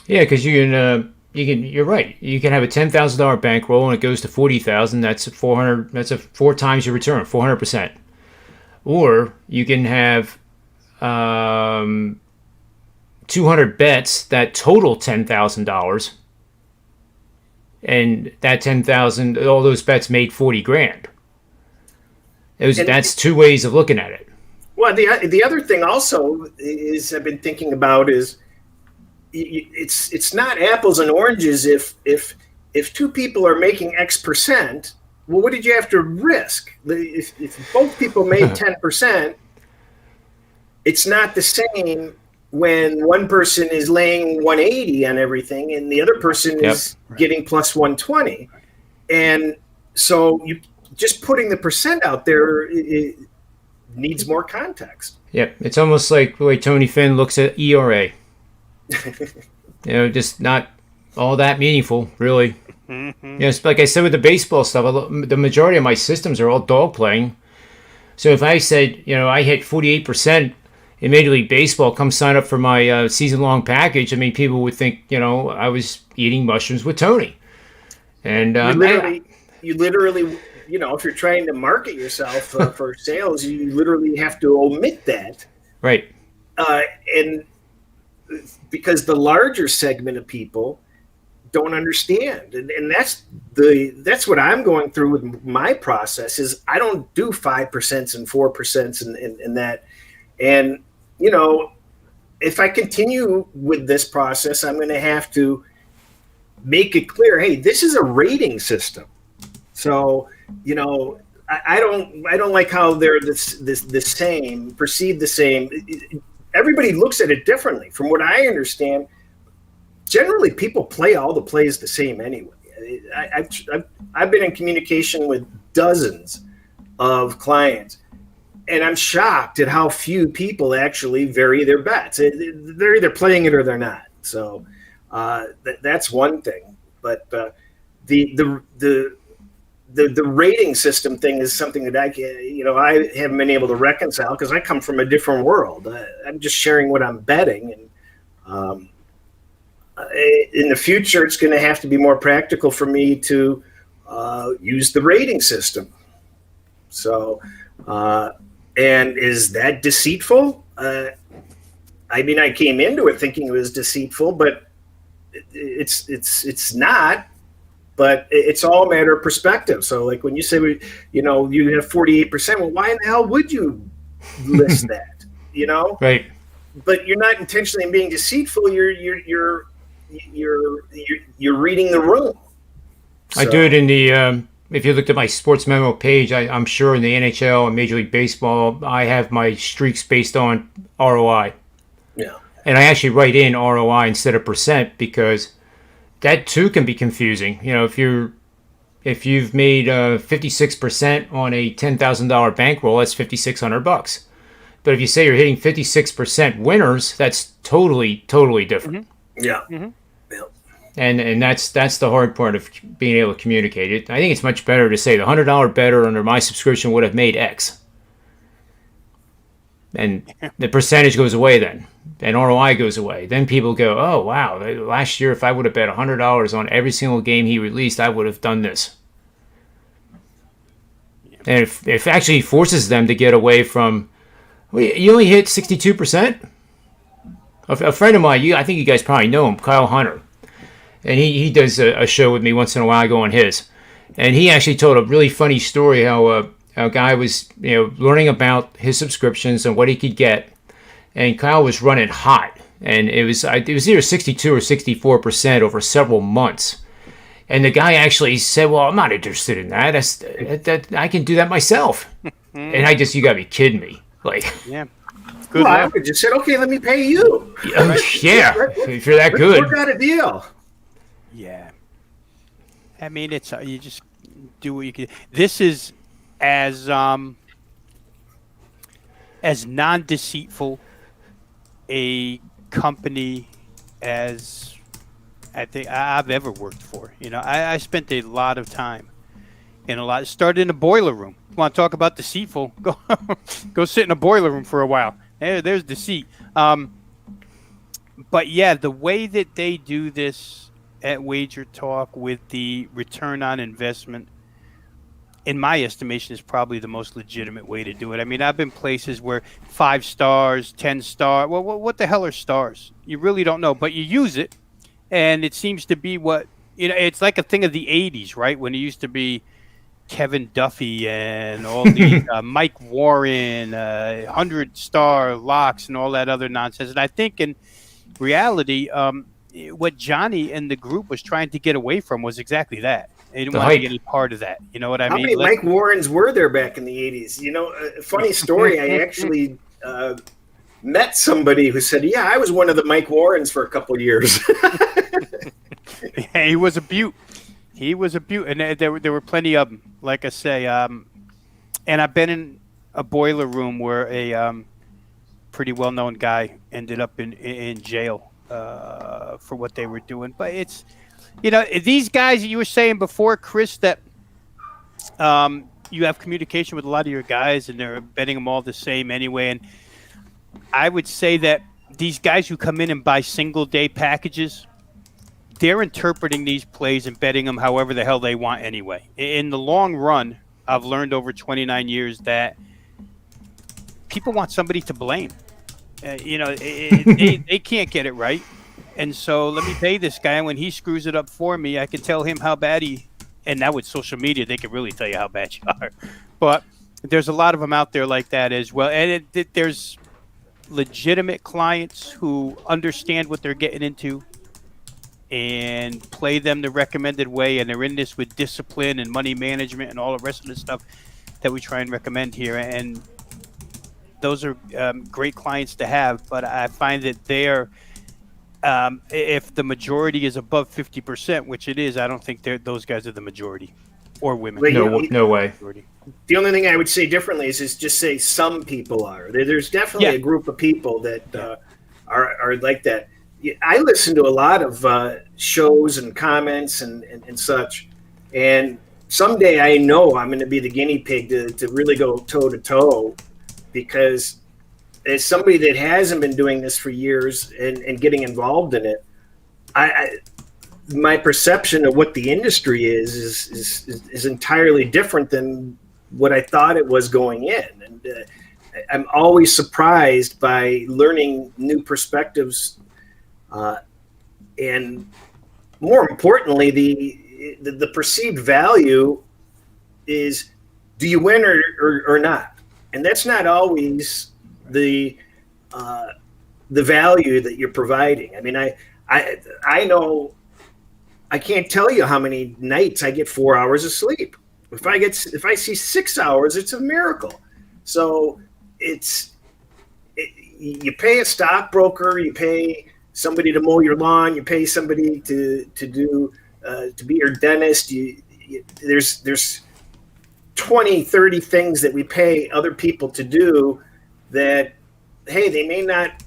Speaker 1: Yeah, because you're right. You can have a $10,000 bankroll and it goes to $40,000. That's 400. That's 4 times your return, 400%. Or you can have 200 bets that total $10,000, and that 10,000, all those bets made 40 grand. That's 2 ways of looking at it.
Speaker 4: Well, the other thing also is I've been thinking about is it's not apples and oranges. If 2 people are making X percent, well, what did you have to risk? If both people made 10%, it's not the same when one person is laying 180 on everything and the other person is getting plus 120. And so you just putting the percent out there, it needs more context.
Speaker 1: Yep. It's almost like the way Tony Finn looks at ERA. Just not all that meaningful, really. Mm-hmm. Yes, like I said with the baseball stuff, the majority of my systems are all dog playing. So if I said, I hit 48% in Major League Baseball, come sign up for my season-long package, I mean, people would think, I was eating mushrooms with Tony. And
Speaker 4: you literally, if you're trying to market yourself for sales, you literally have to omit that.
Speaker 1: Right.
Speaker 4: And because the larger segment of people don't understand, and that's what I'm going through with my process. Is I don't do 5% and 4% and that, and if I continue with this process, I'm going to have to make it clear. Hey, this is a rating system, so I don't like how they're the same, perceived the same. Everybody looks at it differently. From what I understand, generally people play all the plays the same anyway. I've been in communication with dozens of clients, and I'm shocked at how few people actually vary their bets. They're either playing it or they're not. So that's one thing. But the the rating system thing is something that I haven't been able to reconcile because I come from a different world. I'm just sharing what I'm betting, and in the future, it's going to have to be more practical for me to use the rating system. So, and is that deceitful? I mean, I came into it thinking it was deceitful, but it's not. But it's all a matter of perspective. So, like when you say, you have 48%, well, why in the hell would you list that?
Speaker 1: Right.
Speaker 4: But you're not intentionally being deceitful. You're reading the room. So,
Speaker 1: I do it in the. If you looked at my sports memo page, I'm sure in the NHL and Major League Baseball, I have my streaks based on ROI.
Speaker 4: Yeah.
Speaker 1: And I actually write in ROI instead of percent because that too can be confusing. If you've made 56% on a $10,000 bankroll, that's $5,600. But if you say you're hitting 56% winners, that's totally different.
Speaker 4: Mm-hmm. Yeah.
Speaker 2: Mm-hmm.
Speaker 4: Yeah.
Speaker 1: And that's the hard part of being able to communicate it. I think it's much better to say the $100 better under my subscription would have made X. And the percentage goes away then. And ROI goes away. Then people go, oh, wow, last year if I would have bet $100 on every single game he released, I would have done this. And it actually forces them to get away from, you only hit 62%? A friend of mine, I think you guys probably know him, Kyle Hunter. And he does a show with me once in a while. I go on his. And he actually told a really funny story how a guy was learning about his subscriptions and what he could get. And Kyle was running hot. And it was either 62 or 64% over several months. And the guy actually said, well, I'm not interested in that. That I can do that myself. And you got to be kidding me.
Speaker 2: Yeah.
Speaker 4: Good. Well, I would just said, okay, let me pay you.
Speaker 1: Yeah, if you're that good.
Speaker 4: Work out a deal.
Speaker 2: Yeah. I mean, it's you just do what you can. This is as non-deceitful a company as I think I've ever worked for. I spent a lot of time started in a boiler room. Want to talk about deceitful? Go sit in a boiler room for a while. There's deceit. But yeah, the way that they do this at Wager Talk with the return on investment, in my estimation, is probably the most legitimate way to do it. I mean, I've been places where 5 stars, 10 stars. Well, what the hell are stars? You really don't know, but you use it, and it seems to be what it's like a thing of the '80s, right? When it used to be Kevin Duffy and all the Mike Warren, 100-star locks and all that other nonsense. And I think in reality, what Johnny and the group was trying to get away from was exactly that. They didn't want to get any part of that. You know what I mean?
Speaker 4: How many Mike Warrens were there back in the 80s? A funny story, I actually met somebody who said, yeah, I was one of the Mike Warrens for a couple of years.
Speaker 2: Yeah, he was a beaut. And there were plenty of them, like I say. And I've been in a boiler room where a pretty well-known guy ended up in jail for what they were doing. But it's, these guys that you were saying before, Chris, that you have communication with a lot of your guys and they're betting them all the same anyway. And I would say that these guys who come in and buy single-day packages, they're interpreting these plays and betting them however the hell they want anyway. In the long run, I've learned over 29 years that people want somebody to blame. They can't get it right. And so let me pay this guy. And when he screws it up for me, I can tell him how bad and now with social media, they can really tell you how bad you are. But there's a lot of them out there like that as well. And there's legitimate clients who understand what they're getting into and play them the recommended way, and they're in this with discipline and money management and all the rest of the stuff that we try and recommend here. And those are great clients to have, but I find that they're if the majority is above 50%, which it is, I don't think those guys are the majority, or women.
Speaker 1: No way.
Speaker 4: The only thing I would say differently is just say some people are. There's definitely a group of people that are like that. I listen to a lot of shows and comments and such, and someday I know I'm going to be the guinea pig to really go toe to toe, because as somebody that hasn't been doing this for years and getting involved in it, my perception of what the industry is entirely different than what I thought it was going in. And I'm always surprised by learning new perspectives, and more importantly, the perceived value is, do you win or not? And that's not always the value that you're providing. I mean, I know, I can't tell you how many nights I get 4 hours of sleep. If I see 6 hours, it's a miracle. So you pay a stockbroker, you pay somebody to mow your lawn, you pay somebody to be your dentist. There's 20, 30 things that we pay other people to do that, hey, they may not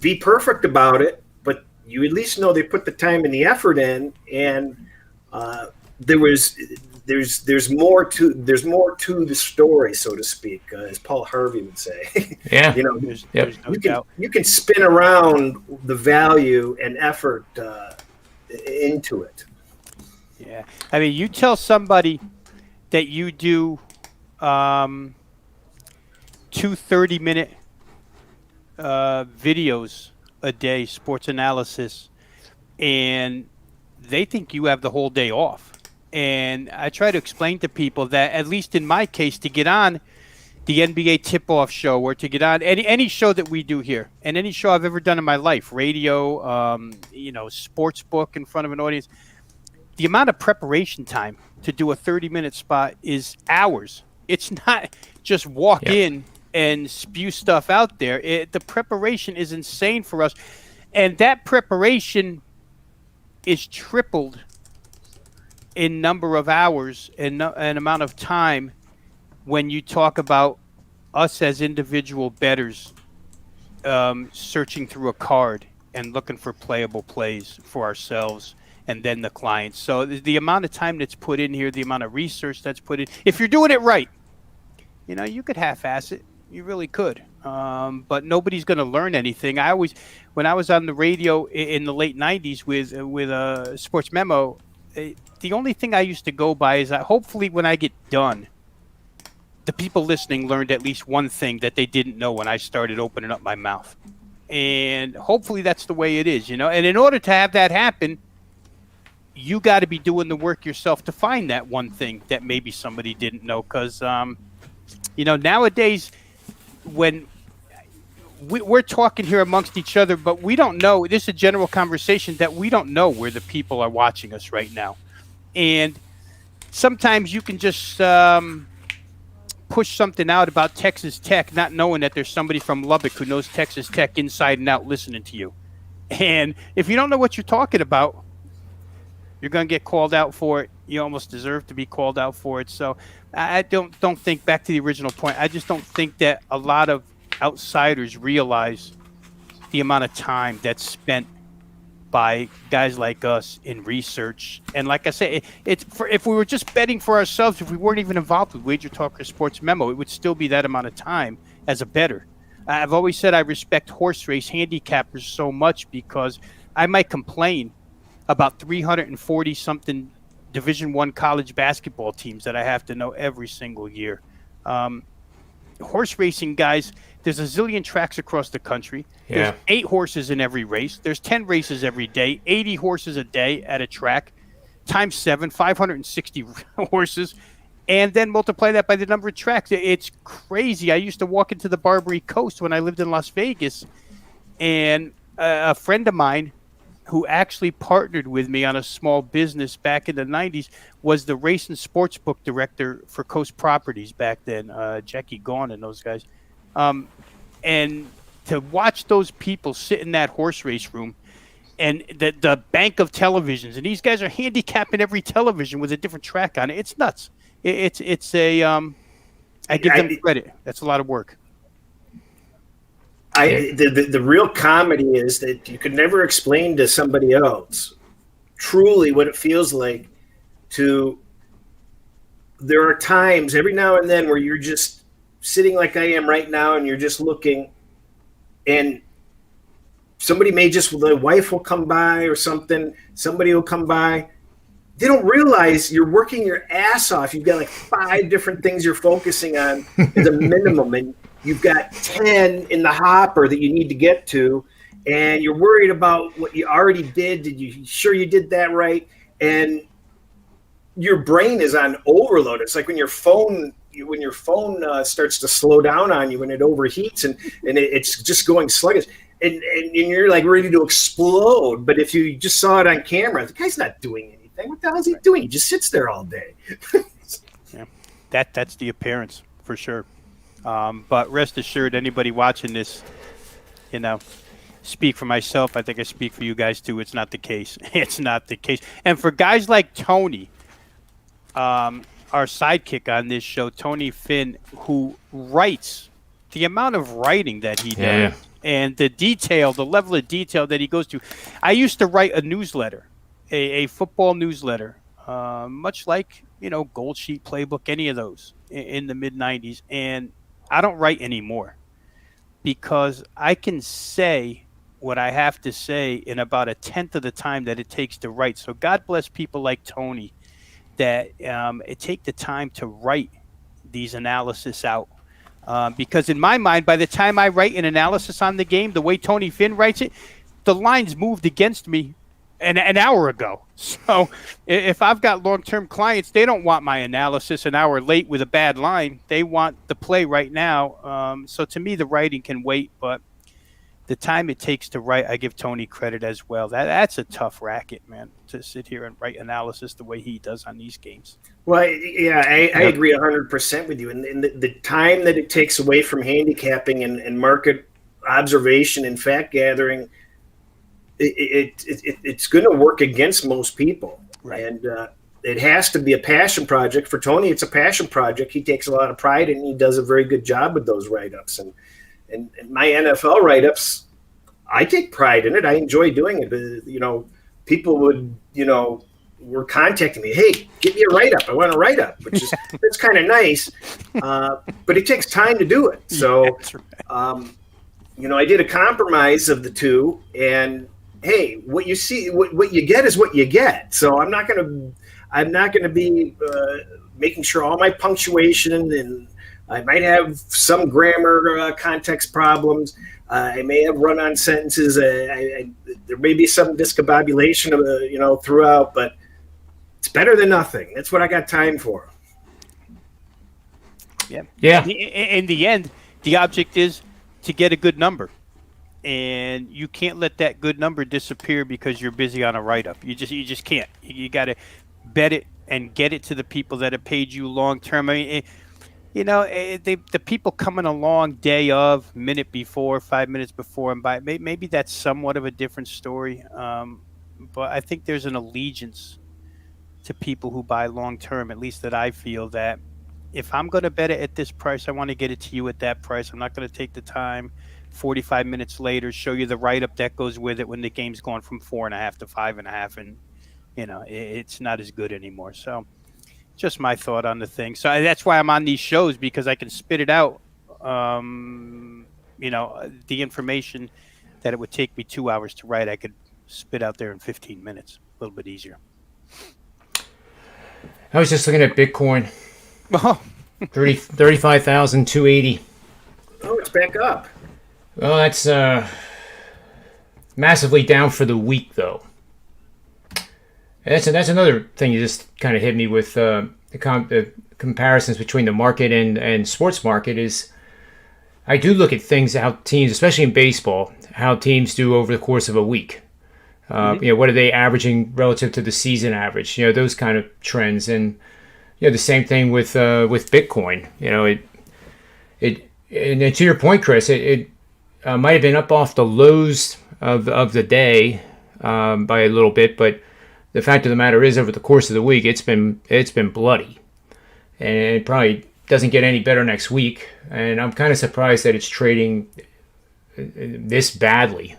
Speaker 4: be perfect about it, but you at least know they put the time and the effort in, and there's more to the story, so to speak, as Paul Harvey would say.
Speaker 1: Yeah.
Speaker 2: There's no doubt.
Speaker 4: You can spin around the value and effort into it.
Speaker 2: Yeah, I mean, you tell somebody that you do 2 30-minute videos a day, sports analysis, and they think you have the whole day off. And I try to explain to people that, at least in my case, to get on the NBA tip-off show, or to get on any show that we do here, and any show I've ever done in my life, radio, sports book in front of an audience, the amount of preparation time to do a 30-minute spot is hours. It's not just walk in and spew stuff out there. The preparation is insane for us. And that preparation is tripled in number of hours and amount of time when you talk about us as individual bettors searching through a card and looking for playable plays for ourselves and then the clients. So the amount of time that's put in here, the amount of research that's put in, if you're doing it right, you could half-ass it. You really could. But nobody's going to learn anything. When I was on the radio in the late 90s with a Sports Memo, the only thing I used to go by is that hopefully when I get done, the people listening learned at least one thing that they didn't know when I started opening up my mouth. And hopefully that's the way it is, And in order to have that happen, you got to be doing the work yourself to find that one thing that maybe somebody didn't know. Because, nowadays, when we're talking here amongst each other, but we don't know, this is a general conversation that we don't know where the people are watching us right now. And sometimes you can just push something out about Texas Tech, not knowing that there's somebody from Lubbock who knows Texas Tech inside and out listening to you. And if you don't know what you're talking about, you're going to get called out for it. You almost deserve to be called out for it. So I don't think, back to the original point, I just don't think that a lot of outsiders realize the amount of time that's spent by guys like us in research. And like I say, if we were just betting for ourselves, if we weren't even involved with Wager Talk or Sports Memo, it would still be that amount of time as a bettor. I've always said I respect horse race handicappers so much, because I might complain about 340 something Division I college basketball teams that I have to know every single year. Horse racing guys, there's a zillion tracks across the country. There's 8 horses in every race. There's 10 races every day, 80 horses a day at a track, times 7, 560 horses, and then multiply that by the number of tracks. It's crazy. I used to walk into the Barbary Coast when I lived in Las Vegas, and a friend of mine who actually partnered with me on a small business back in the 90s was the race and sports book director for Coast Properties back then, Jackie Gaughan and those guys. And to watch those people sit in that horse race room, and the bank of televisions, and these guys are handicapping every television with a different track on it. It's nuts. I give them credit. That's a lot of work.
Speaker 4: The real comedy is that you could never explain to somebody else truly what it feels like to there are times every now and then where you're just sitting like I am right now, and you're just looking, and somebody the wife will come by or something. Somebody will come by. They don't realize you're working your ass off. You've got like 5 different things you're focusing on as a minimum, and you've got 10 in the hopper that you need to get to, and you're worried about what you already did. Did you sure you did that right? And your brain is on overload. It's like when your phone starts to slow down on you when it overheats and it's just going sluggish. And you're like ready to explode. But if you just saw it on camera, the guy's not doing anything. What the hell is he doing? He just sits there all day.
Speaker 2: Yeah, that's the appearance for sure. But rest assured, anybody watching this, speak for myself. I think I speak for you guys too. It's not the case. It's not the case. And for guys like Tony, our sidekick on this show, Tony Finn, who writes, the amount of writing that he does. And the level of detail that he goes to. I used to write a newsletter, a football newsletter, much like, Gold Sheet Playbook, any of those in the mid-'90s. And I don't write anymore because I can say what I have to say in about 1/10 of the time that it takes to write. So God bless people like Tony that take the time to write these analysis out. Because in my mind, by the time I write an analysis on the game, the way Tony Finn writes it, the lines moved against me an hour ago. So if I've got long-term clients, they don't want my analysis an hour late with a bad line. They want the play right now. So to me, the writing can wait, but the time it takes to write, I give Tony credit as well. That's a tough racket, man, to sit here and write analysis the way he does on these games.
Speaker 4: Well, yeah, I agree 100% with you. And the time that it takes away from handicapping and market observation and fact gathering, it's going to work against most people.
Speaker 2: Right.
Speaker 4: And it has to be a passion project. For Tony, it's a passion project. He takes a lot of pride in it, and he does a very good job with those write-ups. And my NFL write-ups, I take pride in it. I enjoy doing it. But, people were contacting me. Hey, give me a write-up. I want a write-up, which is that's kind of nice. But it takes time to do it. So, I did a compromise of the two. And hey, what you see, what you get is what you get. So I'm not going to be making sure all my punctuation and I might have some grammar context problems. I may have run-on sentences. There may be some discombobulation, throughout, but it's better than nothing. That's what I got time for.
Speaker 2: Yeah. In the end, the object is to get a good number, and you can't let that good number disappear because you're busy on a write-up. You just can't. You got to bet it and get it to the people that have paid you long-term. I mean, the people coming along day of, minute before, 5 minutes before and by, maybe that's somewhat of a different story. But I think there's an allegiance to people who buy long-term, at least that I feel, that if I'm going to bet it at this price, I want to get it to you at that price. I'm not going to take the time 45 minutes later, show you the write-up that goes with it when the game's gone from 4.5 to 5.5, and it's not as good anymore. So just my thought on the thing. So that's why I'm on these shows, because I can spit it out. The information that it would take me 2 hours to write, I could spit out there in 15 minutes. A little bit easier.
Speaker 1: I was just looking at Bitcoin.
Speaker 2: Oh.
Speaker 1: 35,280.
Speaker 4: Oh, it's back up.
Speaker 1: Well, that's massively down for the week, though. And that's another thing you just kind of hit me with, the comparisons between the market and sports market is I do look at things, how teams, especially in baseball, how teams do over the course of a week. What are they averaging relative to the season average? Those kind of trends. And the same thing with Bitcoin. And to your point, Chris, it might have been up off the lows of the day by a little bit, but the fact of the matter is, over the course of the week, it's been bloody, and it probably doesn't get any better next week. And I'm kind of surprised that it's trading this badly.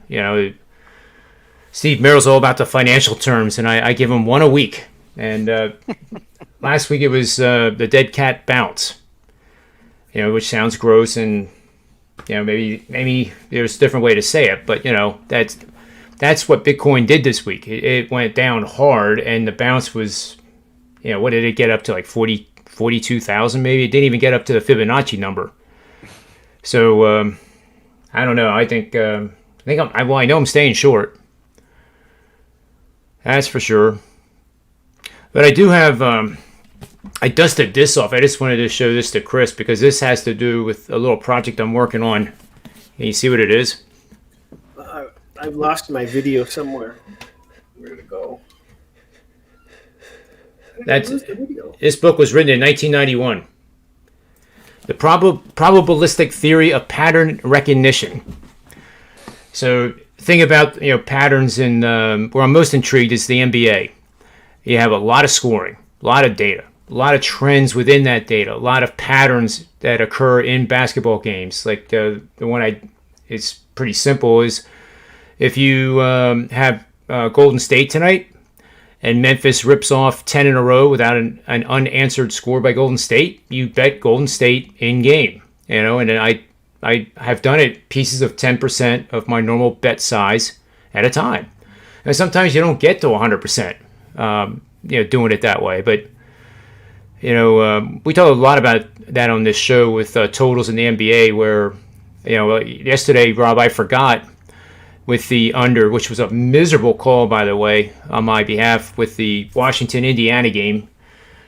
Speaker 1: Steve Merrill's all about the financial terms, and I give him one a week. And last week it was the dead cat bounce, which sounds gross, and maybe there's a different way to say it, but that's what Bitcoin did this week. It went down hard, and the bounce was, what did it get up to, like 42,000 maybe? It didn't even get up to the Fibonacci number. So I don't know. I know I'm staying short. That's for sure. But I do have, I dusted this off. I just wanted to show this to Chris because this has to do with a little project I'm working on. Can you see what it is?
Speaker 4: I've lost my video somewhere. Where'd it go?
Speaker 1: This book was written in 1991. The probabilistic theory of pattern recognition. So, the thing about patterns in where I'm most intrigued is the NBA. You have a lot of scoring, a lot of data, a lot of trends within that data, a lot of patterns that occur in basketball games. Like the one it's pretty simple is if you have Golden State tonight and Memphis rips off 10 in a row without an unanswered score by Golden State, you bet Golden State in game. And then I have done it pieces of 10% of my normal bet size at a time. And sometimes you don't get to 100%, doing it that way. But, we talk a lot about that on this show with totals in the NBA where, yesterday, Rob, I forgot with the under, which was a miserable call, by the way, on my behalf with the Washington-Indiana game,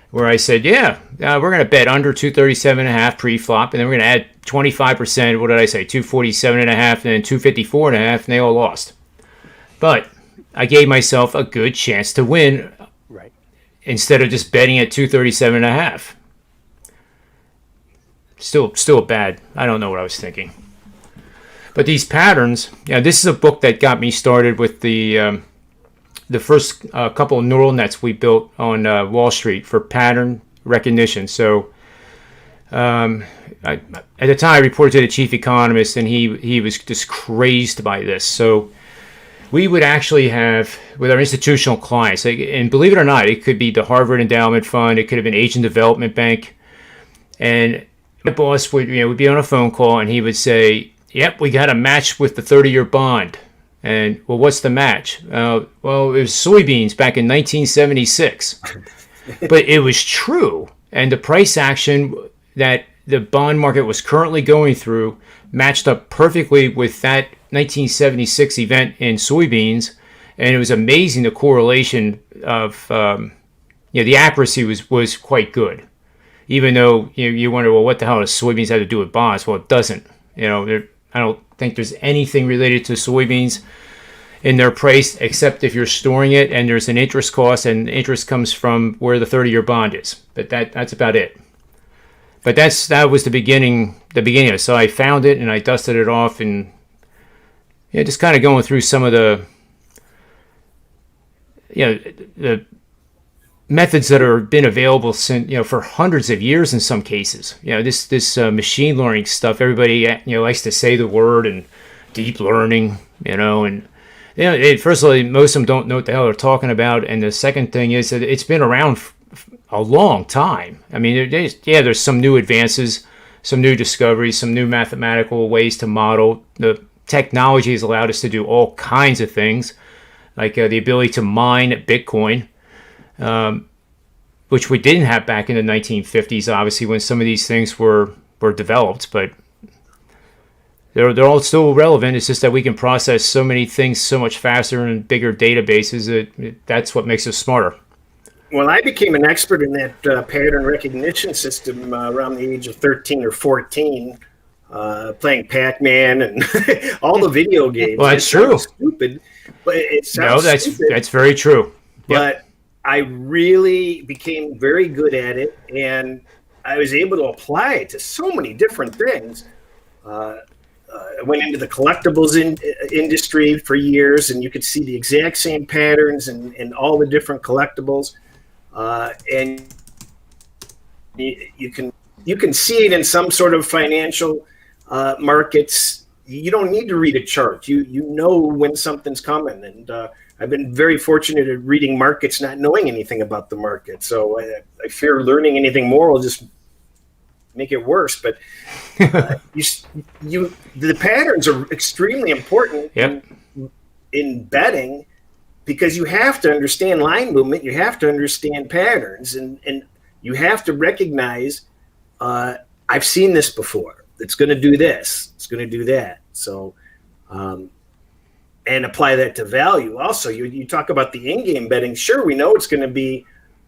Speaker 1: where I said, we're going to bet under 237.5 pre-flop, and then we're going to add 25%, what did I say, 247.5, and then 254.5, and they all lost. But I gave myself a good chance to win instead of just betting at 237.5. Still bad. I don't know what I was thinking. But these patterns, this is a book that got me started with the first couple of neural nets we built on Wall Street for pattern recognition. So at the time, I reported to the chief economist, and he was just crazed by this. So we would actually have, with our institutional clients, and believe it or not, it could be the Harvard Endowment Fund, it could have been Asian Development Bank, and my boss would be on a phone call, and he would say, "Yep, we got a match with the 30-year bond." And, well, what's the match? Well, it was soybeans back in 1976. But it was true. And the price action that the bond market was currently going through matched up perfectly with that 1976 event in soybeans. And it was amazing, the correlation of, the accuracy was quite good. Even though you wonder, well, what the hell does soybeans have to do with bonds? Well, it doesn't. I don't think there's anything related to soybeans in their price except if you're storing it and there's an interest cost, and interest comes from where the 30-year bond is. But that's about it. But that was the beginning of it. So I found it and I dusted it off, and just kind of going through some of the methods that have been available since, for hundreds of years in some cases. This machine learning stuff, everybody likes to say the word, and deep learning, and first of all, most of them don't know what the hell they're talking about, and the second thing is that it's been around a long time. I mean, there's some new advances, some new discoveries, some new mathematical ways to model. The technology has allowed us to do all kinds of things, like the ability to mine Bitcoin. Which we didn't have back in the 1950s, obviously, when some of these things were developed, but they're all still relevant. It's just that we can process so many things so much faster and bigger databases. That's what makes us smarter.
Speaker 4: Well, I became an expert in that pattern recognition system around the age of 13 or 14, playing Pac-Man and all the video games.
Speaker 1: Well, that's true.
Speaker 4: Stupid, but it sounds stupid.
Speaker 1: That's very true.
Speaker 4: But yep. I really became very good at it, and I was able to apply it to so many different things. I went into the collectibles industry for years, and you could see the exact same patterns in all the different collectibles. And you can see it in some sort of financial markets. You don't need to read a chart. You know when something's coming. And I've been very fortunate at reading markets, not knowing anything about the market. So I fear learning anything more will just make it worse. But the patterns are extremely important in betting, because you have to understand line movement, you have to understand patterns, and you have to recognize I've seen this before. It's going to do this. It's going to do that. So, and apply that to value. Also, you talk about the in-game betting. Sure, we know it's going to be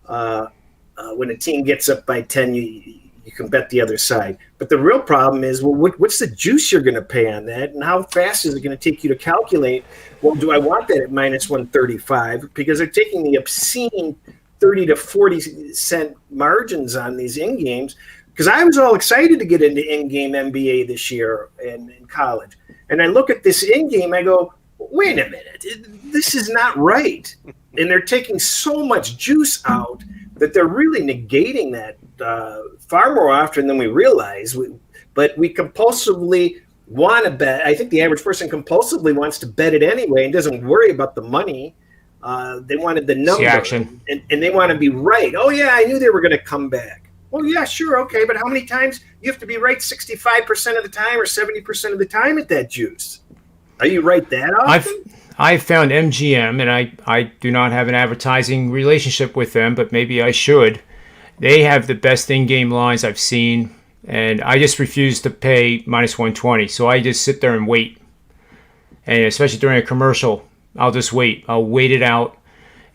Speaker 4: when a team gets up by 10, you can bet the other side. But the real problem is, well, what's the juice you're going to pay on that, and how fast is it going to take you to calculate, well, do I want that at minus 135? Because they're taking the obscene 30 to 40 cent margins on these in-games. Because I was all excited to get into in-game NBA this year in college. And I look at this in-game, I go, wait a minute, this is not right. And they're taking so much juice out that they're really negating that far more often than we realize. But we compulsively want to bet. I think the average person compulsively wants to bet it anyway and doesn't worry about the money. They wanted the number. And they want to be right. Oh, yeah, I knew they were going to come back. Well, yeah, sure, okay, but how many times you have to be right 65% of the time or 70% of the time at that juice? Are you right that often?
Speaker 1: I've found MGM, and I do not have an advertising relationship with them, but maybe I should. They have the best in-game lines I've seen, and I just refuse to pay minus 120, so I just sit there and wait. And especially during a commercial, I'll just wait. I'll wait it out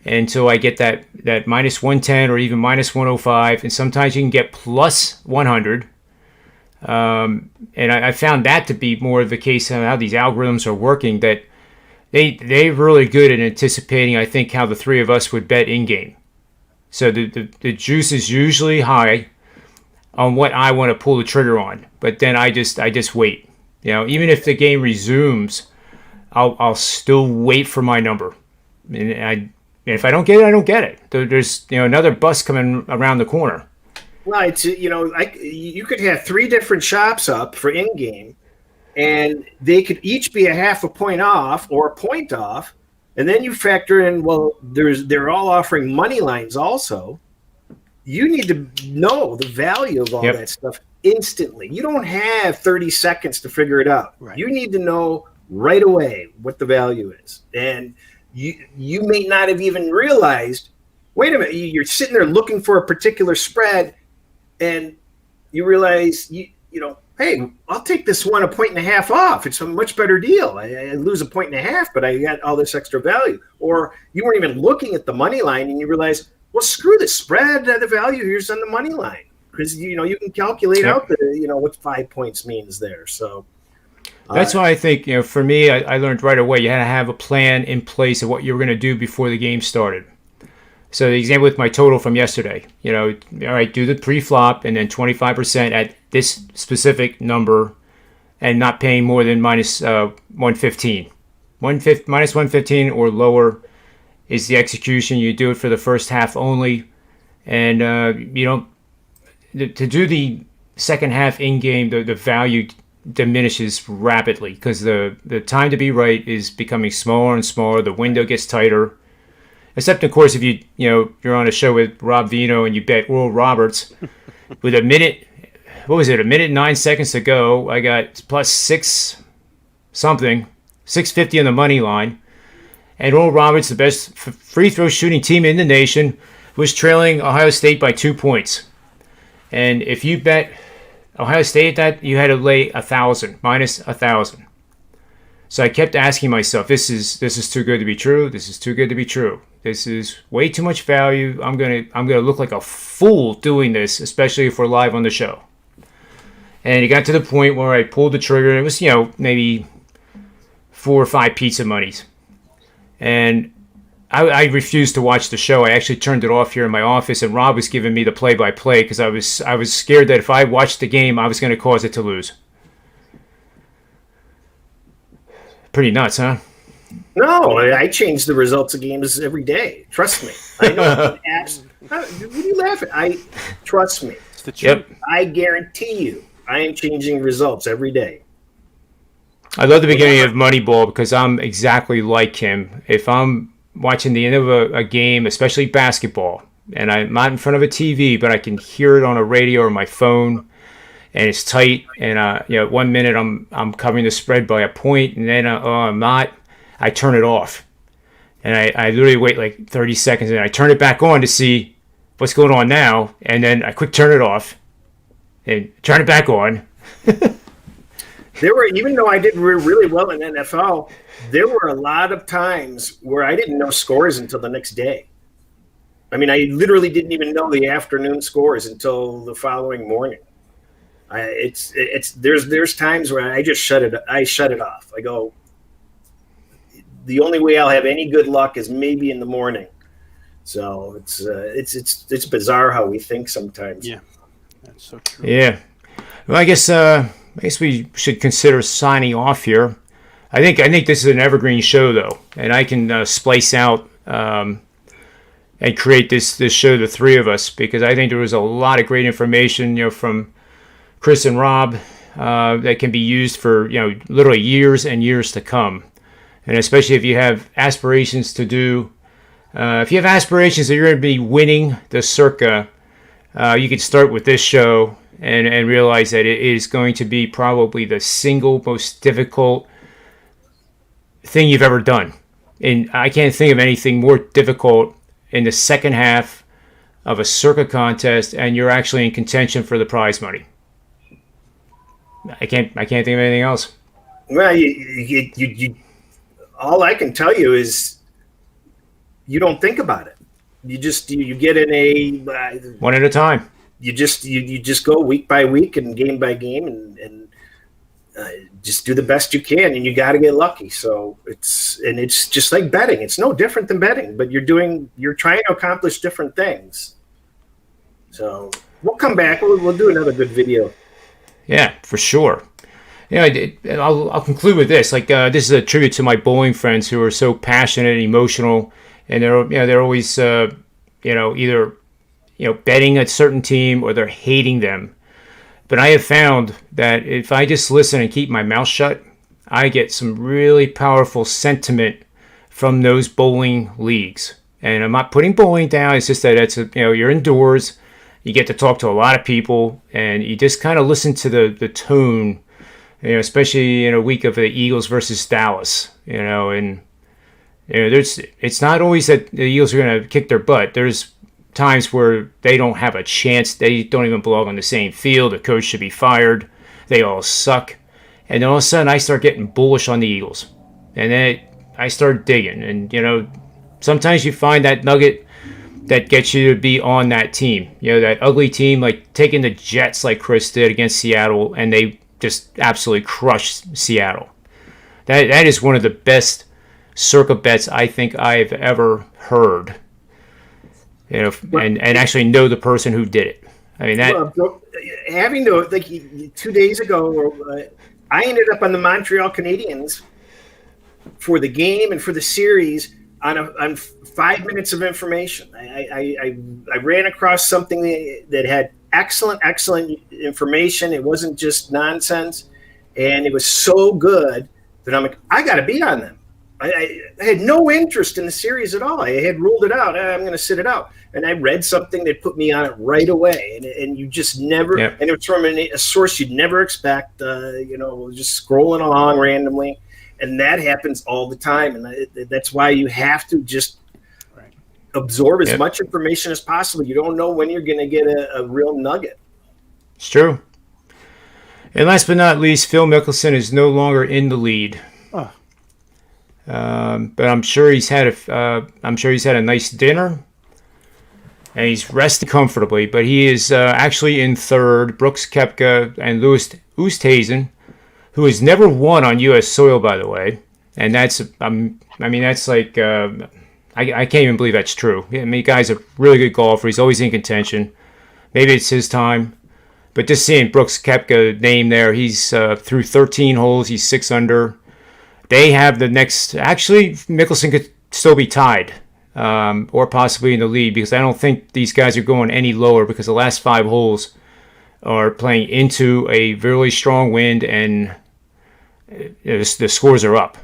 Speaker 1: until I get that minus 110 or even minus 105, and sometimes you can get plus 100. And I found that to be more of the case of how these algorithms are working, that they're really good at anticipating, I think, how the three of us would bet in-game. So the juice is usually high on what I want to pull the trigger on, but then I just wait. Even if the game resumes, I'll still wait for my number. And if I don't get it, I don't get it. There's another bus coming around the corner.
Speaker 4: Well, it's you could have three different shops up for in-game, and they could each be a half a point off or a point off, and then you factor in, well, they're all offering money lines also. You need to know the value of all that stuff instantly. You don't have 30 seconds to figure it out. Right. You need to know right away what the value is, and you may not have even realized, wait a minute, you're sitting there looking for a particular spread, and you realize, hey, I'll take this one a point and a half off. It's a much better deal. I lose a point and a half, but I got all this extra value. Or you weren't even looking at the money line, and you realize, well, screw the spread. The value here's on the money line, because you can calculate out what 5 points means there. So
Speaker 1: that's why I think, for me, I learned right away you had to have a plan in place of what you were going to do before the game started. So the example with my total from yesterday, all right, do the pre-flop and then 25% at this specific number and not paying more than minus 115. Minus 115 or lower is the execution. You do it for the first half only. And, to do the second half in-game, the value diminishes rapidly because the time to be right is becoming smaller and smaller. The window gets tighter. Except, of course, if you're on a show with Rob Vino and you bet Oral Roberts with a minute and 9 seconds to go, I got plus 650 on the money line. And Oral Roberts, the best free throw shooting team in the nation, was trailing Ohio State by 2 points. And if you bet Ohio State that, you had to lay 1,000, minus 1,000. So I kept asking myself, this is too good to be true. This is too good to be true. This is way too much value. I'm gonna look like a fool doing this, especially if we're live on the show. And it got to the point where I pulled the trigger. And it was maybe 4 or 5 pizza monies, and I refused to watch the show. I actually turned it off here in my office, and Rob was giving me the play-by-play because I was scared that if I watched the game, I was going to cause it to lose. Pretty nuts, huh?
Speaker 4: No, I change the results of games every day. Trust me. I know. What are you laughing at? Trust me.
Speaker 2: It's the truth.
Speaker 1: Yep.
Speaker 4: I guarantee you, I am changing results every day.
Speaker 1: I love the beginning of Moneyball because I'm exactly like him. If I'm watching the end of a game, especially basketball, and I'm not in front of a TV, but I can hear it on a radio or my phone, and it's tight. And 1 minute I'm covering the spread by a point, and then I'm not. I turn it off, and I literally wait like 30 seconds, and I turn it back on to see what's going on now, and then I quick turn it off, and turn it back on.
Speaker 4: There were, even though I did really well in NFL, there were a lot of times where I didn't know scores until the next day. I mean, I literally didn't even know the afternoon scores until the following morning. There's times where I just shut it off. I go, the only way I'll have any good luck is maybe in the morning. So it's bizarre how we think sometimes.
Speaker 2: Yeah, that's so true.
Speaker 1: Yeah. Well, I guess we should consider signing off here. I think this is an evergreen show, though, and I can splice out and create this show, the three of us, because I think there was a lot of great information, from Chris and Rob that can be used for literally years and years to come, and especially if you have aspirations to do. If you have aspirations that you're going to be winning the Circa, you could start with this show and realize that it is going to be probably the single most difficult thing you've ever done. And I can't think of anything more difficult in the second half of a Circa contest, and you're actually in contention for the prize money. I can't think of anything else.
Speaker 4: Well, you all I can tell you is you don't think about it. You just you get in a
Speaker 1: one at a time.
Speaker 4: You just go week by week and game by game and just do the best you can, and you got to get lucky. So it's just like betting. It's no different than betting, but you're trying to accomplish different things. So we'll come back. We'll do another good video.
Speaker 1: Yeah, for sure. I'll conclude with this. This is a tribute to my bowling friends who are so passionate and emotional, and they're always either betting a certain team or they're hating them. But I have found that if I just listen and keep my mouth shut, I get some really powerful sentiment from those bowling leagues. And I'm not putting bowling down. It's just that you're indoors, you get to talk to a lot of people, and you just kind of listen to the tone. Especially in a week of the Eagles versus Dallas. And it's not always that the Eagles are going to kick their butt. There's times where they don't have a chance. They don't even belong on the same field. The coach should be fired. They all suck. And then all of a sudden, I start getting bullish on the Eagles. And then I start digging. And, sometimes you find that nugget that gets you to be on that team. That ugly team, like taking the Jets like Chris did against Seattle, and they just absolutely crushed Seattle. That is one of the best Circa bets I think I've ever heard. And actually know the person who did it. I mean that.
Speaker 4: Having to 2 days ago, I ended up on the Montreal Canadiens for the game and for the series on 5 minutes of information. I ran across something that had excellent information. It wasn't just nonsense, and it was so good that I'm like, I got to be on them. I had no interest in the series at all. I had ruled it out. I'm going to sit it out. And I read something that put me on it right away. And you just never, and it was from a source you'd never expect, just scrolling along randomly. And that happens all the time. And that's why you have to just absorb as much information as possible. You don't know when you're going to get a real nugget.
Speaker 1: It's true. And last but not least, Phil Mickelson is no longer in the lead.
Speaker 2: Oh.
Speaker 1: But I'm sure he's had a nice dinner, and he's rested comfortably. But he is actually in third. Brooks Koepka and Louis Oosthuizen, who has never won on U.S. soil, by the way, and that's that's like I can't even believe that's true. I mean, the guy's a really good golfer. He's always in contention. Maybe it's his time. But just seeing Brooks Koepka name there, he's through 13 holes. He's 6 under. They have the next. Actually, Mickelson could still be tied, or possibly in the lead, because I don't think these guys are going any lower, because the last 5 holes are playing into a really strong wind, and the scores are up.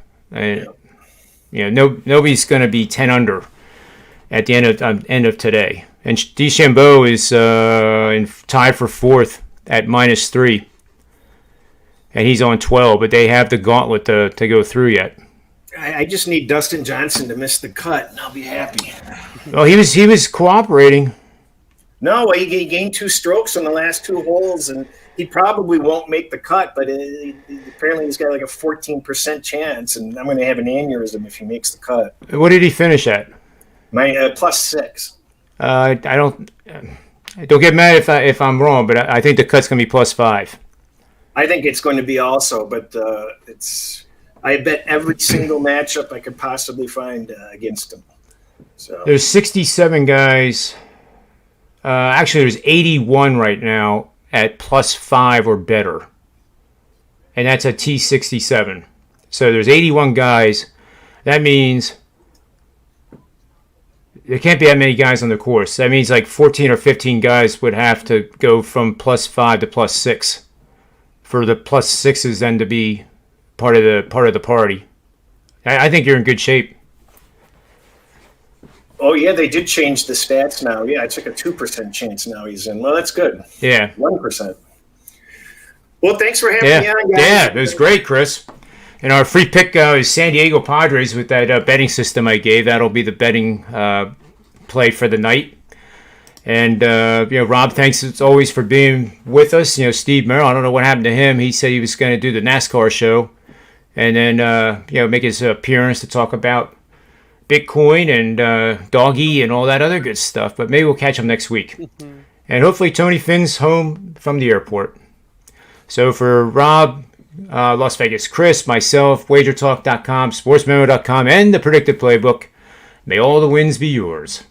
Speaker 1: nobody's going to be 10 under at the end of today. And DeChambeau is tied for fourth at -3, and he's on 12. But they have the gauntlet to go through yet.
Speaker 4: I just need Dustin Johnson to miss the cut, and I'll be happy.
Speaker 1: Well, he was cooperating.
Speaker 4: No, he gained 2 strokes on the last 2 holes, and he probably won't make the cut, but apparently he's got like a 14% chance, and I'm going to have an aneurysm if he makes the cut.
Speaker 1: What did he finish at?
Speaker 4: My +6.
Speaker 1: I don't get mad if I'm wrong, but I think the cut's going to be +5.
Speaker 4: I think it's going to be also, but I bet every single matchup I could possibly find against him. So
Speaker 1: there's 67 guys. Actually, there's 81 right now at +5 or better, and that's a T67. So there's 81 guys. That means there can't be that many guys on the course. That means like 14 or 15 guys would have to go from +5 to +6 for the +6s then to be part of the party. I think you're in good shape.
Speaker 4: Oh, yeah, they did change the stats now. Yeah, it's like a 2% chance now he's in. Well, that's good.
Speaker 1: Yeah.
Speaker 4: 1%. Well, thanks for having me on, guys.
Speaker 1: Yeah, it was great, Chris. And our free pick is San Diego Padres with that betting system I gave. That'll be the betting play for the night. And, Rob, thanks as always for being with us. Steve Merrill, I don't know what happened to him. He said he was going to do the NASCAR show and then, make his appearance to talk about Bitcoin and doggy and all that other good stuff. But maybe we'll catch him next week. And hopefully Tony Finn's home from the airport. So for Rob, Las Vegas Chris, myself, wagertalk.com, sportsmemo.com, and the Predictive Playbook, may all the wins be yours.